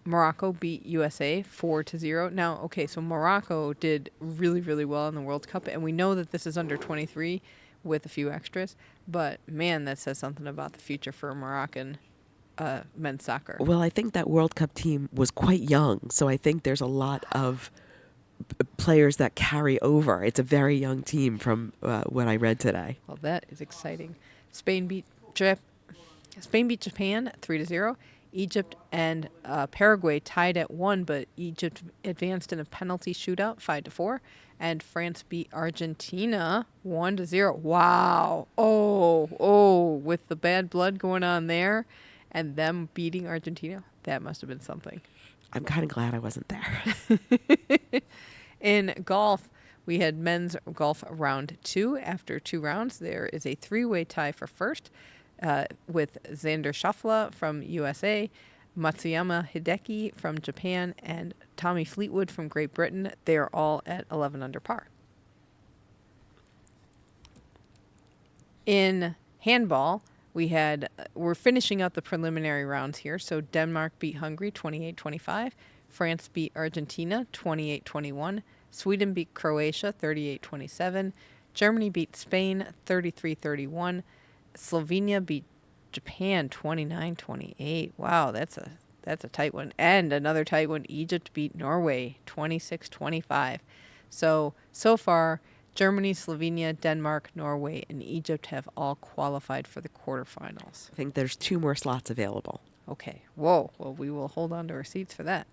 Morocco beat USA 4-0. Now, okay, so Morocco did really, really well in the World Cup, and we know that this is under 23 with a few extras. But man, that says something about the future for Moroccan men's soccer.
Well, I think that World Cup team was quite young, so I think there's a lot of players that carry over. It's a very young team from what I read today.
Well, that is exciting. Spain beat Japan 3-0. Egypt and Paraguay tied at 1, but Egypt advanced in a penalty shootout 5-4. And France beat Argentina 1-0. Wow. Oh, with the bad blood going on there and them beating Argentina, that must have been something.
I'm kind of glad I wasn't there.
In golf, we had men's golf round 2. After 2 rounds, there is a 3-way tie for first with Xander Schauffele from USA, Matsuyama Hideki from Japan, and Tommy Fleetwood from Great Britain. They are all at 11 under par. In handball, we're finishing up the preliminary rounds here. So Denmark beat Hungary 28-25. France beat Argentina 28-21. Sweden beat Croatia 38-27. Germany beat Spain 33-31. Slovenia beat Japan 29-28. Wow, that's a tight one. And another tight one, Egypt beat Norway 26-25. So far, Germany, Slovenia, Denmark, Norway, and Egypt have all qualified for the quarterfinals.
I think there's 2 more slots available.
Okay. Whoa. Well, we will hold on to our seats for that.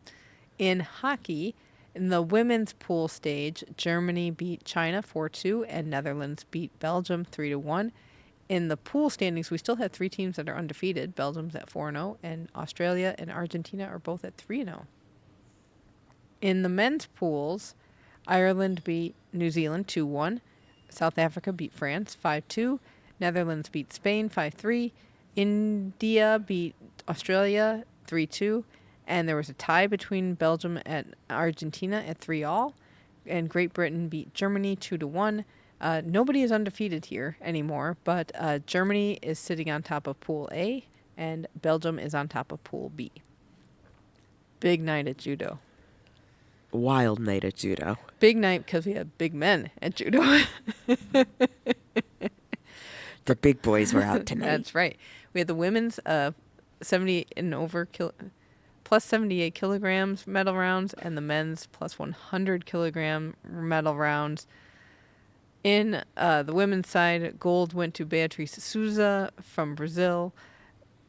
In hockey, in the women's pool stage, Germany beat China 4-2 and Netherlands beat Belgium 3-1. In the pool standings, we still have 3 teams that are undefeated. Belgium's at 4-0, and Australia and Argentina are both at 3-0. In the men's pools, Ireland beat New Zealand 2-1. South Africa beat France 5-2. Netherlands beat Spain 5-3. India beat Australia 3-2. And there was a tie between Belgium and Argentina at 3-all. And Great Britain beat Germany 2-1. Nobody is undefeated here anymore, but Germany is sitting on top of Pool A, and Belgium is on top of Pool B. Big night at Judo.
Wild night at Judo.
Big night because we had big men at Judo.
The big boys were out tonight.
That's right. We had the women's 70 and over plus 78 kilograms medal rounds, and the men's plus 100 kilogram medal rounds. In the women's side, gold went to Beatriz Souza from Brazil.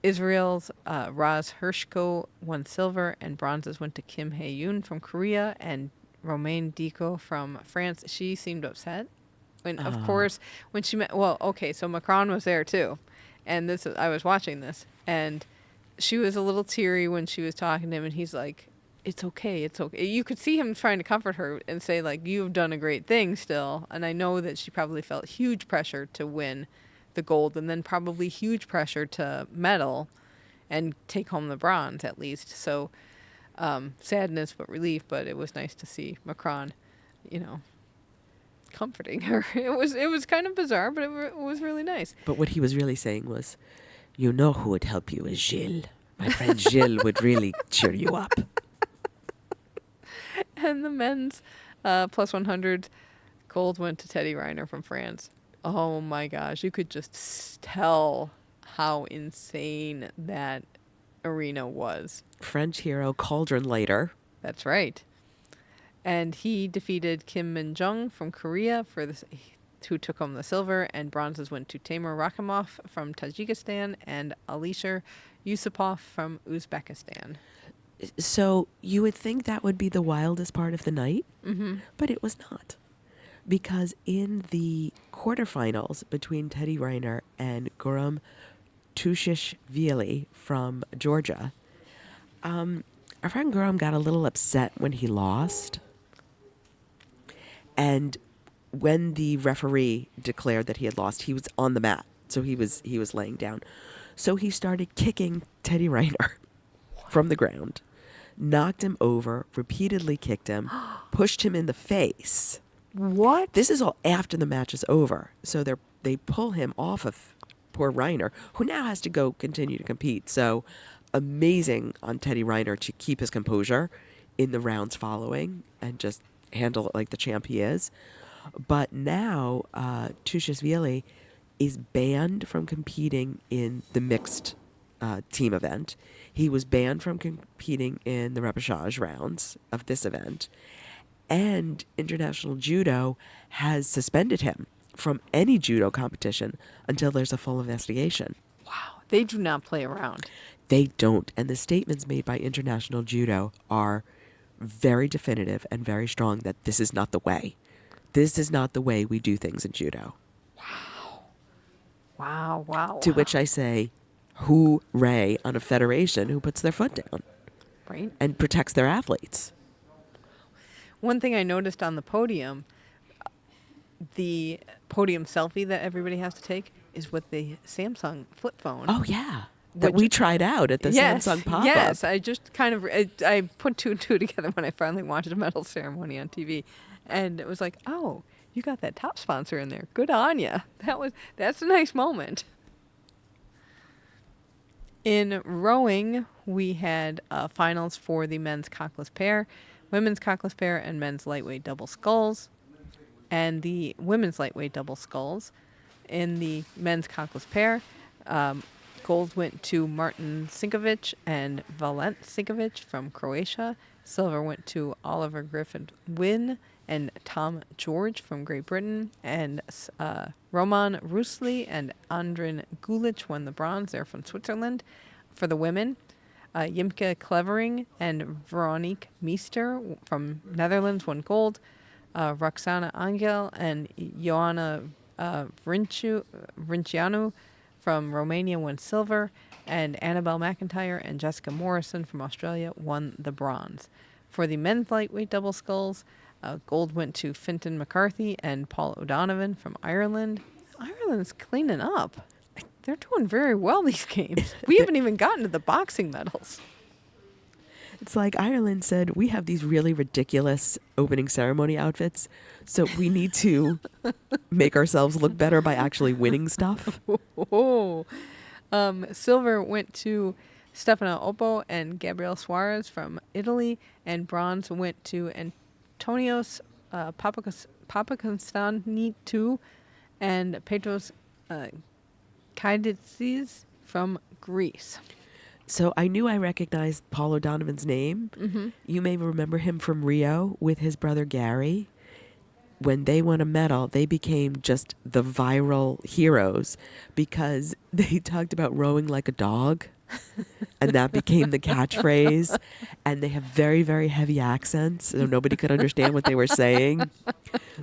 Israel's Raz Hershko won silver, and bronzes went to Kim Hae-yoon from Korea and Romaine Dico from France. She seemed upset. And of course, when she met, so Macron was there too. And I was watching this, and she was a little teary when she was talking to him, and he's like, it's okay. You could see him trying to comfort her and say, like, you've done a great thing still. And I know that she probably felt huge pressure to win the gold, and then probably huge pressure to medal and take home the bronze at least. So sadness but relief, but it was nice to see Macron, comforting her. It was kind of bizarre, but it was really nice.
But what he was really saying was, you know who would help you is Gilles. My friend Gilles would really cheer you up.
And the men's plus 100 gold went to Teddy Riner from France. Oh my gosh, you could just tell how insane that arena was.
French hero Cauldron Lighter.
That's right. And he defeated Kim Min-jung from Korea who took home the silver, and bronzes went to Taimur Rakimov from Tajikistan and Alisher Yusupov from Uzbekistan.
So you would think that would be the wildest part of the night, but it was not. Because in the quarterfinals between Teddy Riner and Guram Tushishvili from Georgia, our friend Guram got a little upset when he lost. And when the referee declared that he had lost, he was on the mat. So he was laying down. So he started kicking Teddy Riner from the ground, knocked him over, repeatedly kicked him, pushed him in the face.
What?
This is all after the match is over. So they pull him off of poor Reiner, who now has to go continue to compete. So amazing on Teddy Reiner to keep his composure in the rounds following and just handle it like the champ he is. But now Tushishvili is banned from competing in the mixed team event. He was banned from competing in the repechage rounds of this event. And International Judo has suspended him from any judo competition until there's a full investigation.
Wow. They do not play around.
They don't. And the statements made by International Judo are very definitive and very strong that this is not the way. This is not the way we do things in judo.
Wow.
To which I say, hooray on a federation who puts their foot down.
Right.
And protects their athletes.
One thing I noticed on the podium, the podium selfie that everybody has to take is with the Samsung flip phone.
Oh, yeah. That we tried out at the Samsung pop-up.
Yes, I just kind of, I put two and two together when I finally watched a medal ceremony on TV. And it was like, oh, you got that top sponsor in there. Good on ya. That's a nice moment. In rowing, we had finals for the men's cockless pair, women's cockless pair, and men's lightweight double sculls. And the women's lightweight double sculls. In the men's cockless pair, gold went to Martin Sinkovic and Valent Sinkovic from Croatia. Silver went to Oliver Griffin-Wynn and Tom George from Great Britain. And Roman Rusli and Andrin Gulic won the bronze. They're from Switzerland. For the women, Jimke Clevering and Veronique Meester from Netherlands won gold. Roxana Angel and Ioana Vincianu from Romania won silver, and Annabelle McIntyre and Jessica Morrison from Australia won the bronze. For the men's lightweight double sculls, gold went to Fintan McCarthy and Paul O'Donovan from Ireland. Ireland's cleaning up. They're doing very well these games. We haven't even gotten to the boxing medals.
It's like Ireland said, we have these really ridiculous opening ceremony outfits, so we need to make ourselves look better by actually winning stuff.
Silver went to Stefano Oppo and Gabriel Suarez from Italy, and bronze went to Antonios Papakonstantinitou and Petros Kaiditsis from Greece.
So I knew I recognized Paul O'Donovan's name. Mm-hmm. You may remember him from Rio with his brother Gary. When they won a medal, they became just the viral heroes because they talked about rowing like a dog. And that became the catchphrase. And they have very, very heavy accents, so nobody could understand what they were saying.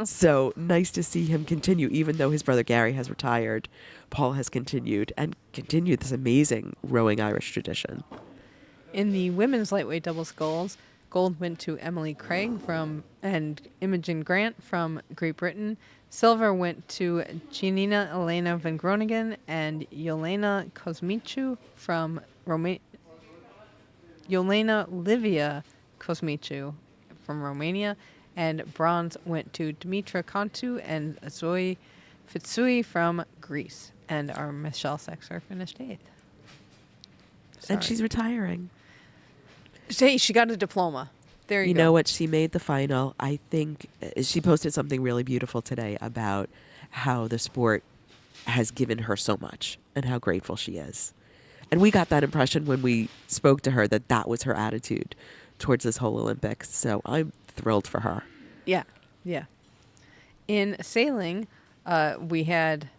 So nice to see him continue, even though his brother Gary has retired. Paul has continued this amazing rowing Irish tradition.
In the women's lightweight double sculls, gold went to Emily Craig and Imogen Grant from Great Britain. Silver went to Gianina Elena Van Groningen and Yelena Kosmicu from Romania. Yelena Livia Kosmicu from Romania. And bronze went to Dimitra Kontu and Zoe Fitsui from Greece. And our Michelle Sexer finished 8th.
And she's retiring.
She got a diploma. There you go.
You know what? She made the final. I think she posted something really beautiful today about how the sport has given her so much and how grateful she is. And we got that impression when we spoke to her that was her attitude towards this whole Olympics. So I'm thrilled for her.
Yeah. In sailing, we had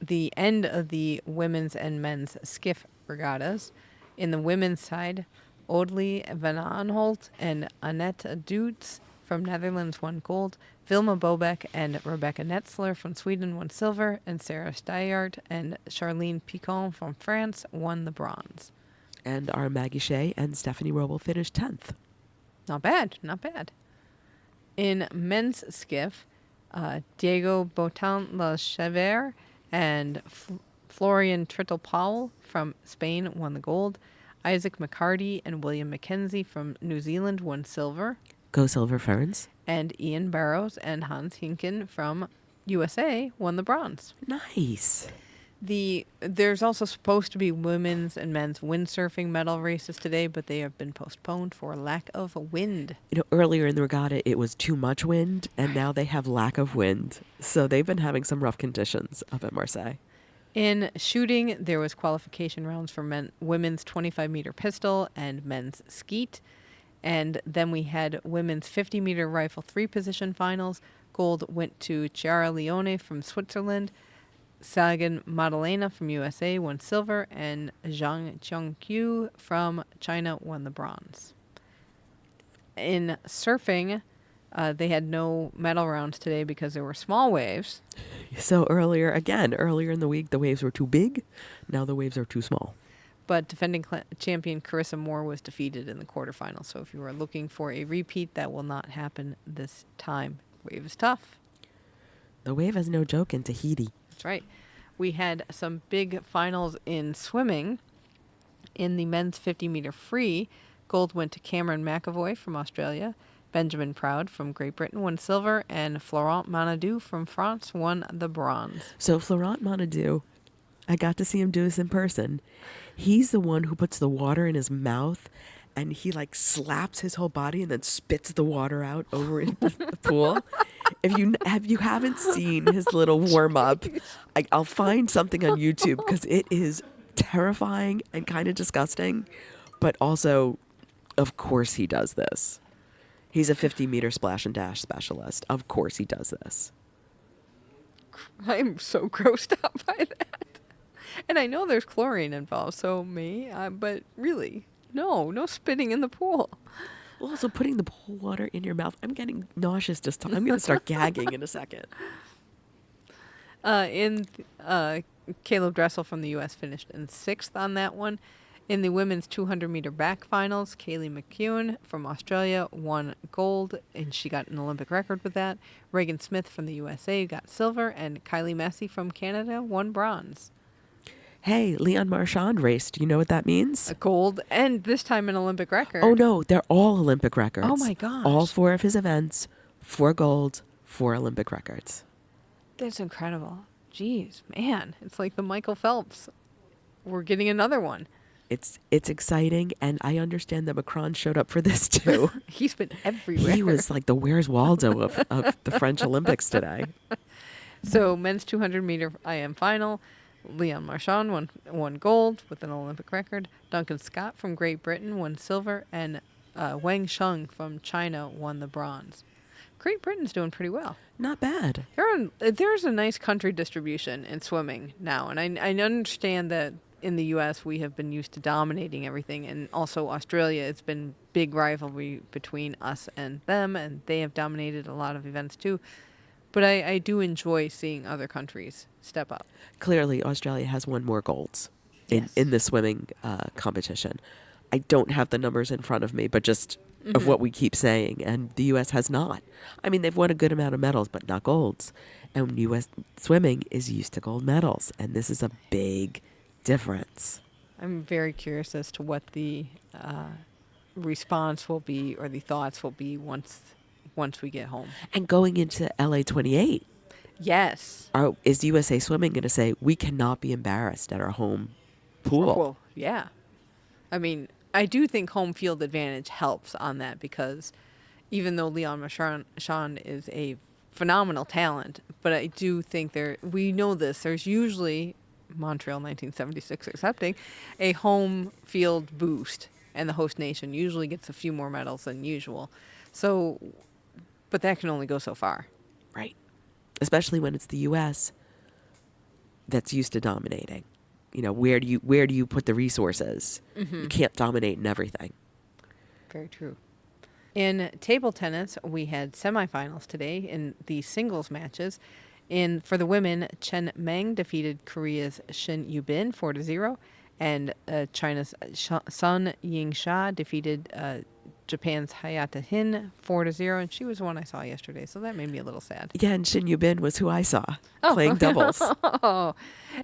the end of the women's and men's skiff regattas. In the women's side, Audley Van Aanholt and Annette Duits from Netherlands won gold. Vilma Bobeck and Rebecca Netzler from Sweden won silver. And Sarah Steyart and Charlene Picon from France won the bronze.
And our Maggie Shea and Stephanie Roble finished 10th.
Not bad. In men's skiff, Diego Botan La Chever and Florian Trittle-Powell from Spain won the gold. Isaac McCarty and William McKenzie from New Zealand won silver.
Go Silver Ferns.
And Ian Barrows and Hans Hinken from USA won the bronze.
Nice.
There's also supposed to be women's and men's windsurfing medal races today, but they have been postponed for lack of wind.
Earlier in the regatta, it was too much wind, and now they have lack of wind. So they've been having some rough conditions up at Marseille.
In shooting, there was qualification rounds for women's 25-meter pistol and men's skeet. And then we had women's 50-meter rifle 3-position finals. Gold went to Chiara Leone from Switzerland. Sagan Madalena from USA won silver, and Zhang Qiongqiu from China won the bronze. In surfing, they had no medal rounds today because there were small waves.
So earlier in the week, the waves were too big. Now the waves are too small.
But defending champion Carissa Moore was defeated in the quarterfinals. So if you are looking for a repeat, that will not happen this time. Wave is tough.
The wave is no joke in Tahiti.
That's right. We had some big finals in swimming. In the men's 50-meter free, gold went to Cameron McAvoy from Australia. Benjamin Proud from Great Britain won silver, and Florent Manadou from France won the bronze.
So Florent Manadou, I got to see him do this in person. He's the one who puts the water in his mouth, and he like slaps his whole body and then spits the water out over into the pool. If you haven't seen his little warm up, I'll find something on YouTube because it is terrifying and kind of disgusting, but also, of course, he does this. He's a 50-meter splash and dash specialist. Of course, he does this.
I'm so grossed out by that. And I know there's chlorine involved, but really, no spitting in the pool.
Well, also putting the pool water in your mouth. I'm getting nauseous just talking. I'm going to start gagging in a second.
Caleb Dressel from the U.S. finished in 6th on that one. In the women's 200-meter back finals, Kaylee McCune from Australia won gold, and she got an Olympic record with that. Reagan Smith from the USA got silver, and Kylie Massey from Canada won bronze.
Hey, Leon Marchand raced. Do you know what that means?
A gold, and this time an Olympic record.
Oh, no. They're all Olympic records.
Oh, my gosh.
All 4 of his events, 4 gold, 4 Olympic records.
That's incredible. Jeez, man. It's like the Michael Phelps. We're getting another one.
It's exciting, and I understand that Macron showed up for this, too.
He's been everywhere.
He was like the Where's Waldo of the French Olympics today.
So, men's 200-meter IM final. Leon Marchand won gold with an Olympic record. Duncan Scott from Great Britain won silver, and Wang Sheng from China won the bronze. Great Britain's doing pretty well.
Not bad.
There's a nice country distribution in swimming now, and I understand that in the U.S. we have been used to dominating everything, and also Australia, it's been big rivalry between us and them, and they have dominated a lot of events too. But I do enjoy seeing other countries step up.
Clearly, Australia has won more golds in the swimming competition. I don't have the numbers in front of me, but just of what we keep saying. And the U.S. has not. I mean, they've won a good amount of medals, but not golds. And U.S. swimming is used to gold medals. And this is a big difference.
I'm very curious as to what the response will be, or the thoughts will be once we get home.
And going into LA 28.
Yes.
Is USA Swimming going to say, we cannot be embarrassed at our home pool?
Well, yeah. I mean, I do think home field advantage helps on that, because even though Leon Marchand is a phenomenal talent, but I do think we know this, there's usually, Montreal 1976 accepting, a home field boost, and the host nation usually gets a few more medals than usual. So, but that can only go so far.
Right. Especially when it's the U.S. that's used to dominating. You know, where do you put the resources? Mm-hmm. You can't dominate in everything.
Very true. In table tennis, we had semifinals today in the singles matches. For the women, Chen Meng defeated Korea's Shin Yubin 4-0, and China's Sun Yingsha defeated Japan's Hayata Hin 4-0, and she was the one I saw yesterday, so that made me a little sad.
Yeah, and Shin Yubin was who I saw playing doubles.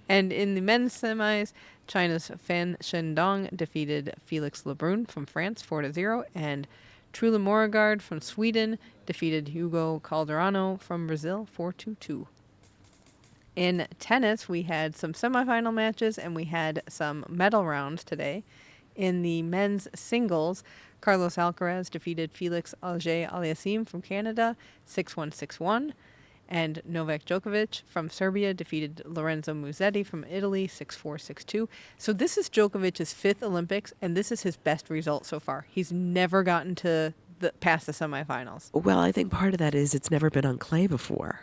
And in the men's semis, China's Fan Shendong defeated Felix Lebrun from France 4-0, and Trula Morigard from Sweden defeated Hugo Calderano from Brazil 4-2. In tennis, we had some semifinal matches and we had some medal rounds today. In the men's singles, Carlos Alcaraz defeated Felix Auger-Aliassime from Canada 6-1, 6-1. And Novak Djokovic from Serbia defeated Lorenzo Musetti from Italy 6-4, 6-2. So this is Djokovic's 5th Olympics, and this is his best result so far. He's never gotten to past the semifinals.
Well, I think part of that is it's never been on clay before.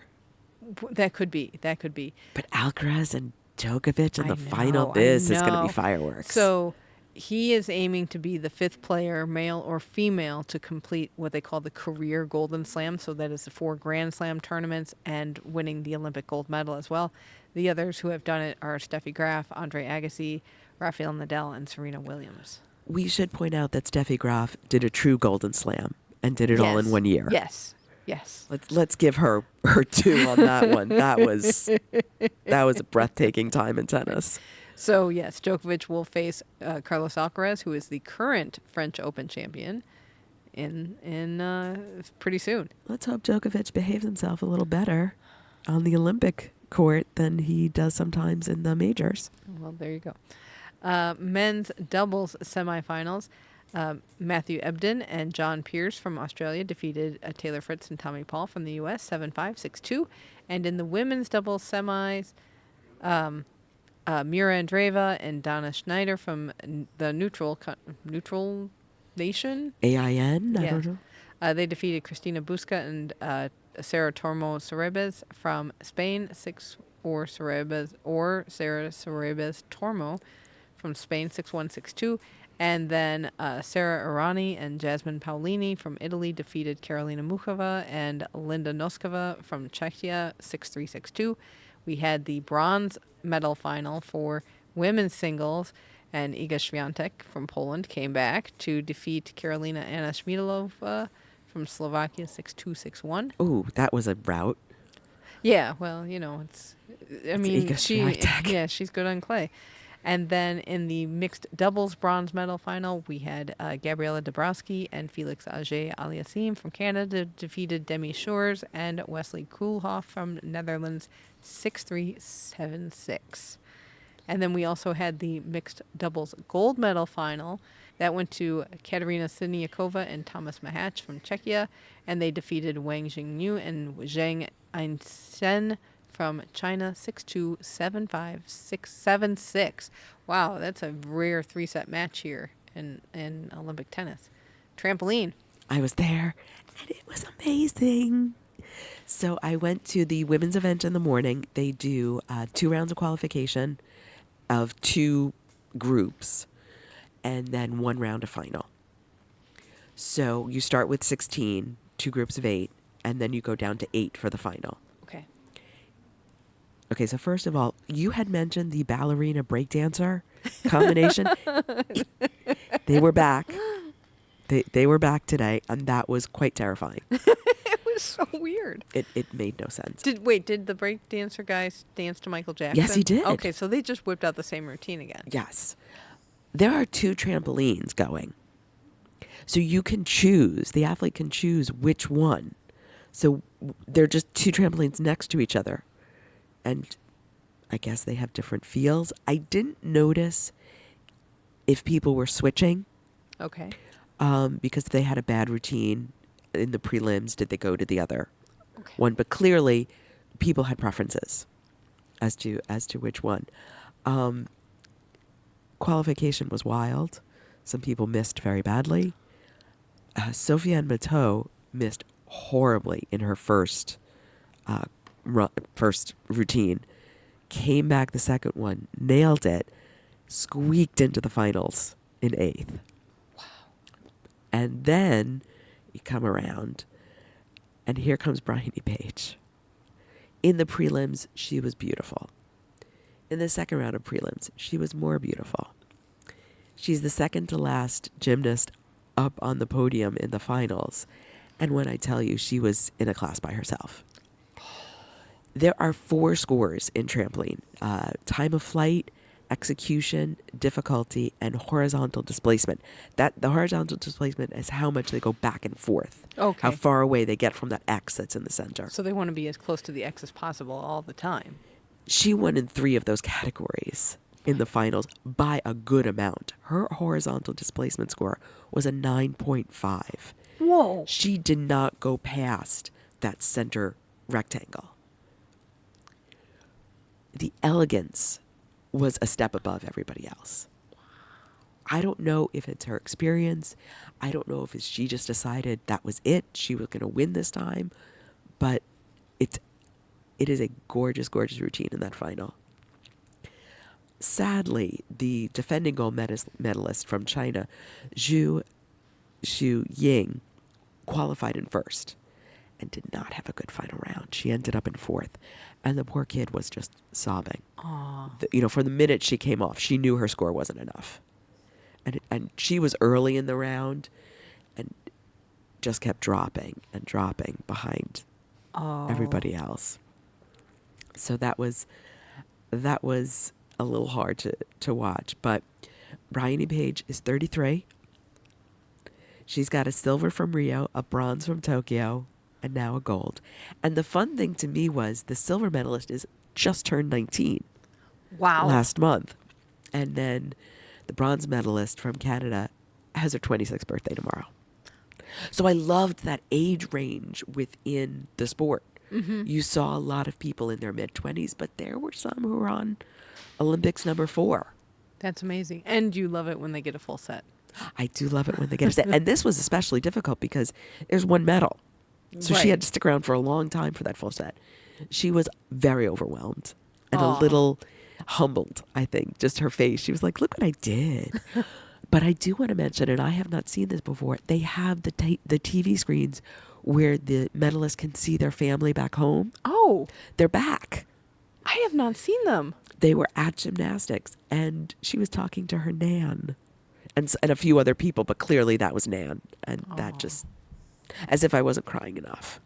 That could be.
But Alcaraz and Djokovic in
I
the
know,
final,
I
this is going to
know.
be fireworks.
So he is aiming to be the 5th player, male or female, to complete what they call the career Golden Slam. So that is the 4 Grand Slam tournaments and winning the Olympic gold medal as well. The others who have done it are Steffi Graf, Andre Agassi, Rafael Nadal, and Serena Williams.
We should point out that Steffi Graf did a true Golden Slam and did it all in 1 year.
Yes.
Let's give her 2 on that one. That was a breathtaking time in tennis.
So, yes, Djokovic will face Carlos Alcaraz, who is the current French Open champion, in pretty soon.
Let's hope Djokovic behaves himself a little better on the Olympic court than he does sometimes in the majors.
Well, there you go. Men's doubles semifinals. Matthew Ebden and John Pierce from Australia defeated Taylor Fritz and Tommy Paul from the U.S. 7-5, 6-2. And in the women's doubles semis, Mira Andreeva and Donna Schneider from the neutral nation.
AIN? I
Yeah.
don't know.
They defeated Cristina Busca and Sarah Tormo Cerebes from Spain, 6-4 Cerebes, or Sarah Cerebes Tormo from Spain, 6-1, 6-2. And then Sarah Irani and Jasmine Paolini from Italy defeated Karolina Muchova and Linda Noskova from Czechia, 6-3, 6-2. We had the bronze medal final for women's singles, and Iga Swiatek from Poland came back to defeat Karolina Anna Schmidlova from Slovakia 6-2, 6-1.
Ooh, that was a rout.
Yeah, well, you know,
Iga Swiatek.
she's good on clay. And then in the mixed doubles bronze medal final, we had Gabriela Dabrowski and Felix Auger-Aliassime from Canada defeated Demi Shores and Wesley Koolhoff from Netherlands 6-3, 7-6. And then we also had the mixed doubles gold medal final. That went to Katerina Siniakova and Thomas Mahatch from Czechia, and they defeated Wang Jingyu and Zhang Einsen from China 6-2, 7-5, 6-7-6. Wow, that's a rare 3-set match here in Olympic tennis. Trampoline.
I was there, and it was amazing. So I went to the women's event in the morning. They do 2 rounds of qualification of 2 groups, and then 1 round of final. So you start with 16, 2 groups of 8, and then you go down to 8 for the final. Okay, so first of all, you had mentioned the ballerina breakdancer combination. They were back. They were back today, and that was quite terrifying.
It was so weird.
It made no sense.
Did the breakdancer guys dance to Michael Jackson?
Yes, he did.
Okay, so they just whipped out the same routine again.
Yes. There are 2 trampolines going. So you can choose, the athlete can choose which one. So they're just 2 trampolines next to each other. And I guess they have different feels. I didn't notice if people were switching.
Okay.
Because they had a bad routine in the prelims. Did they go to the other one? But clearly, people had preferences as to which one. Qualification was wild. Some people missed very badly. Sofiane Matteau missed horribly in her first routine, came back the second one, nailed it, squeaked into the finals in 8th. Wow. And then you come around, and here comes Bryony Page. In the prelims, she was beautiful. In the second round of prelims, she was more beautiful. She's the second to last gymnast up on the podium in the finals. And when I tell you, she was in a class by herself. There are 4 scores in trampoline. Time of flight, execution, difficulty, and horizontal displacement. The horizontal displacement is how much they go back and forth.
Okay.
How far away they get from that X that's in the center.
So they want to be as close to the X as possible all the time.
She won in 3 of those categories in the finals by a good amount. Her horizontal displacement score was a 9.5.
Whoa.
She did not go past that center rectangle. The elegance was a step above everybody else. I don't know if it's her experience. I don't know if she just decided that was it. She was going to win this time. But it is a gorgeous, gorgeous routine in that final. Sadly, the defending gold medalist from China, Zhu Ying, qualified in first and did not have a good final round. She ended up in 4th, and the poor kid was just sobbing. For the minute she came off, she knew her score wasn't enough. And she was early in the round and just kept dropping and dropping behind everybody else. So that was a little hard to watch. But Bryony Page is 33. She's got a silver from Rio, a bronze from Tokyo, and now a gold. And the fun thing to me was the silver medalist is just turned 19.
Wow.
Last month. And then the bronze medalist from Canada has her 26th birthday tomorrow. So I loved that age range within the sport. Mm-hmm. You saw a lot of people in their mid-20s, but there were some who were on Olympics number 4.
That's amazing. And you love it when they get a full set.
I do love it when they get a set. And this was especially difficult because there's one medal. So she had to stick around for a long time for that full set. She was very overwhelmed and a little humbled, I think. Just her face. She was like, look what I did. But I do want to mention, and I have not seen this before, they have the TV screens where the medalists can see their family back home.
Oh.
They're back.
I have not seen them.
They were at gymnastics, and she was talking to her Nan and a few other people, but clearly that was Nan. And that just, as if I wasn't crying enough.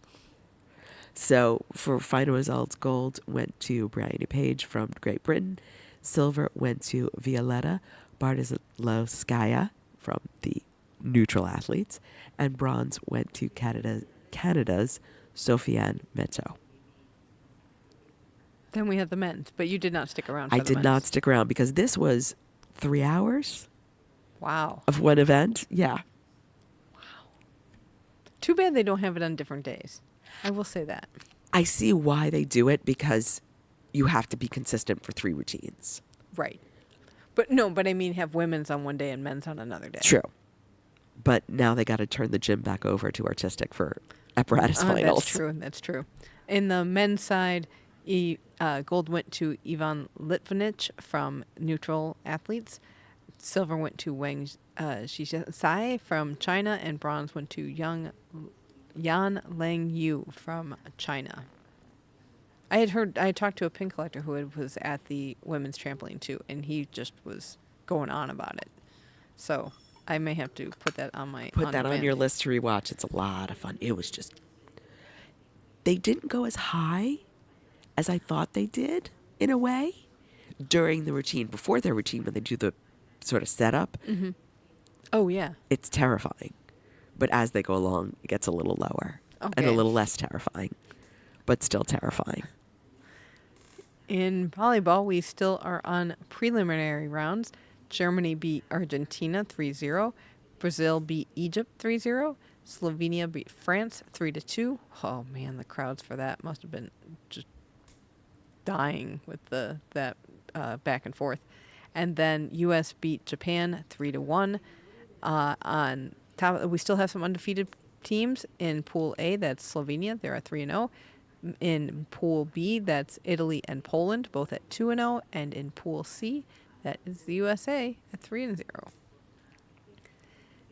So for final results, gold went to Bryony Page from Great Britain. Silver went to Violetta Bartoslowskaya from the neutral athletes. And bronze went to Canada's Sofiane Meto.
Then we had the men's, but you did not stick around for
I
the
did
men's.
not stick around because this was 3 hours
Wow.
of one event. Yeah.
Too bad they don't have it on different days. I will say that.
I see why they do it because you have to be consistent for 3 routines.
Right. But I mean have women's on one day and men's on another day.
True. But now they got to turn the gym back over to artistic for apparatus finals.
That's true. In the men's side, gold went to Ivan Litvinich from neutral athletes. Silver went to Wang Shizai from China, and bronze went to Yan Lang Yu from China. I had talked to a pin collector who was at the women's trampoline too, and he just was going on about it. So I may have to put that on my
on your list to rewatch. It's a lot of fun. It was just, they didn't go as high as I thought they did in a way during the routine. Before their routine, when they do the sort of setup,
Oh yeah.
it's terrifying. But as they go along, it gets a little lower and a little less terrifying, but still terrifying.
In volleyball, we still are on preliminary rounds. Germany beat Argentina 3-0. Brazil beat Egypt 3-0. Slovenia beat France 3-2. Oh man, the crowds for that must have been just dying with that back and forth. And then U.S. beat Japan 3-1. On top, we still have some undefeated teams in Pool A. That's Slovenia. They're at 3-0. In Pool B, that's Italy and Poland, both at 2-0. And in Pool C, that is the USA at 3-0.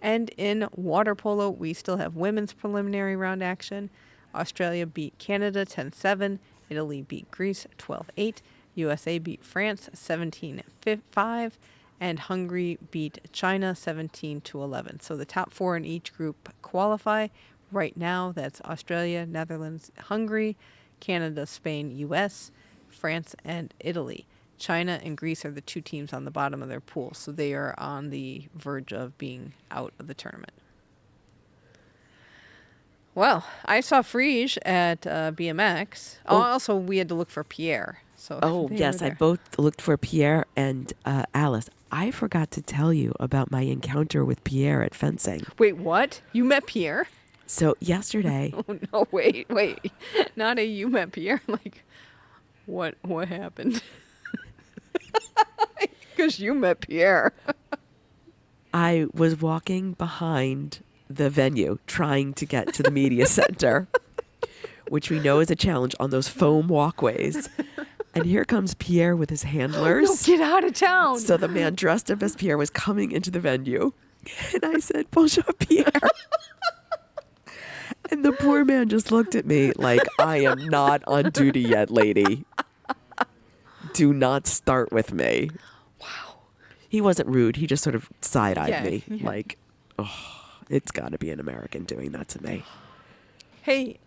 And in water polo, we still have women's preliminary round action. Australia beat Canada 10-7. Italy beat Greece 12-8. USA beat France 17-5. And Hungary beat China 17-11. So the top 4 in each group qualify. Right now, that's Australia, Netherlands, Hungary, Canada, Spain, US, France, and Italy. China and Greece are the 2 teams on the bottom of their pool, so they are on the verge of being out of the tournament. Well, I saw Frige at BMX. Also, we had to look for Pierre. So
Oh,
they
yes.
were
I
there.
both looked for Pierre and Alice. I forgot to tell you about my encounter with Pierre at fencing.
Wait, what? You met Pierre?
So yesterday,
Oh no! Wait. Not a you met Pierre. Like, what happened? Because you met Pierre.
I was walking behind the venue trying to get to the media center, which we know is a challenge on those foam walkways. And here comes Pierre with his handlers.
No, get out of town.
So the man dressed up as Pierre was coming into the venue. And I said, Bonjour, Pierre. And the poor man just looked at me like, I am not on duty yet, lady. Do not start with me.
Wow.
He wasn't rude. He just sort of side-eyed
Yeah,
me.
yeah.
Like, oh, it's got to be an American doing that to me.
Hey,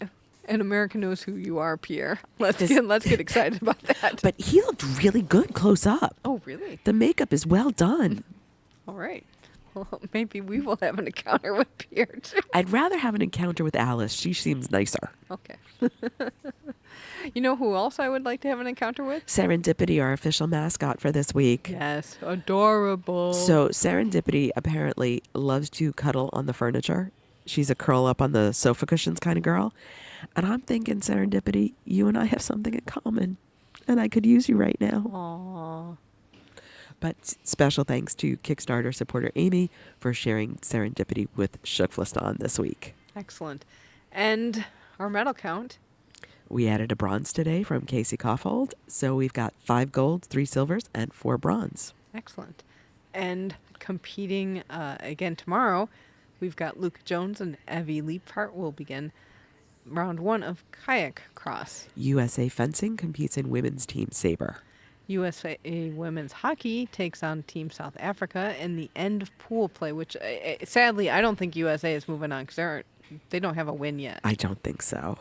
an American knows who you are, Pierre. Let's
This-
get excited about that.
But he looked really good close up.
Oh, really?
The makeup is well done.
All right. Well, maybe we will have an encounter with Pierre too.
I'd rather have an encounter with Alice. She seems nicer.
Okay. You know who else I would like to have an encounter with?
Serendipity, our official mascot for this week.
Yes, adorable.
So Serendipity apparently loves to cuddle on the furniture. She's a curl up on the sofa cushions kind of girl. And I'm thinking, Serendipity, you and I have something in common. And I could use you right now.
Aww.
But special thanks to Kickstarter supporter Amy for sharing Serendipity with TKFLASTAN this week.
Excellent. And our medal count.
We added a bronze today from Casey Kaufhold. So we've got 5 golds, 3 silvers, and 4 bronze.
Excellent. And competing again tomorrow, we've got Luke Jones and Evie Leaphart will begin round 1 of kayak cross.
USA Fencing competes in women's team saber.
USA women's hockey takes on Team South Africa in the end of pool play, which sadly I don't think USA is moving on because they don't have a win yet.
I don't think so.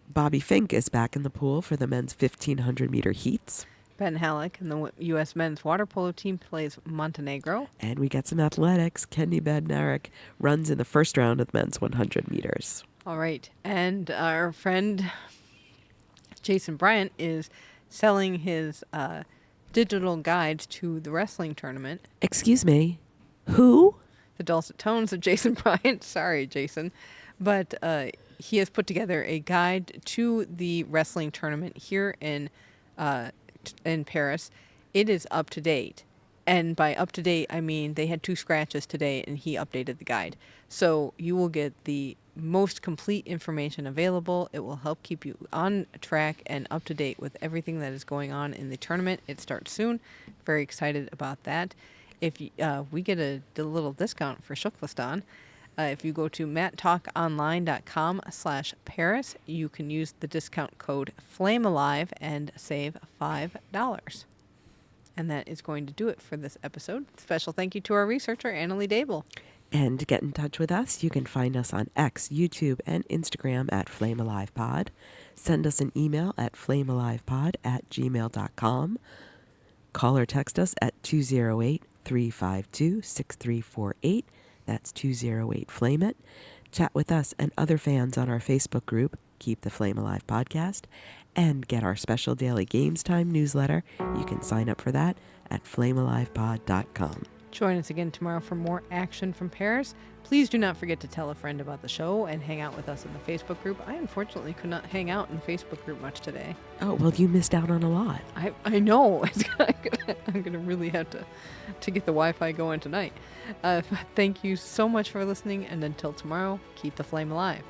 Bobby Fink is back in the pool for the men's 1,500 meter heats.
Ben Halleck and the U.S. men's water polo team plays Montenegro.
And we get some athletics. Kenny Bednarik runs in the first round of the men's 100 meters.
All right. And our friend Jason Bryant is selling his digital guides to the wrestling tournament.
Excuse me, who?
The dulcet tones of Jason Bryant. Sorry, Jason. But he has put together a guide to the wrestling tournament here in Paris. It is up to date. And by up to date, I mean they had 2 scratches today and he updated the guide. So you will get the most complete information available. It will help keep you on track and up to date with everything that is going on in the tournament. It starts soon. Very excited about that. If you, we get a little discount for TKFLASTAN. If you go to mattalkonline.com/Paris, you can use the discount code FLAMEALIVE and save $5. And that is going to do it for this episode. Special thank you to our researcher, Annalie Dable.
And to get in touch with us, you can find us on X, YouTube, and Instagram at FlameAlivePod. Send us an email at flamealivepod@gmail.com. Call or text us at 208-352-6348. That's 208-FLAME-IT. Chat with us and other fans on our Facebook group, Keep the Flame Alive Podcast, and get our special daily Games Time newsletter. You can sign up for that at flamealivepod.com.
Join us again tomorrow for more action from Paris. Please do not forget to tell a friend about the show and hang out with us in the Facebook group. I unfortunately could not hang out in the Facebook group much today.
Oh, well, you missed out on a lot.
I know. I'm going to really have to get the Wi-Fi going tonight. Thank you so much for listening, and until tomorrow, keep the flame alive.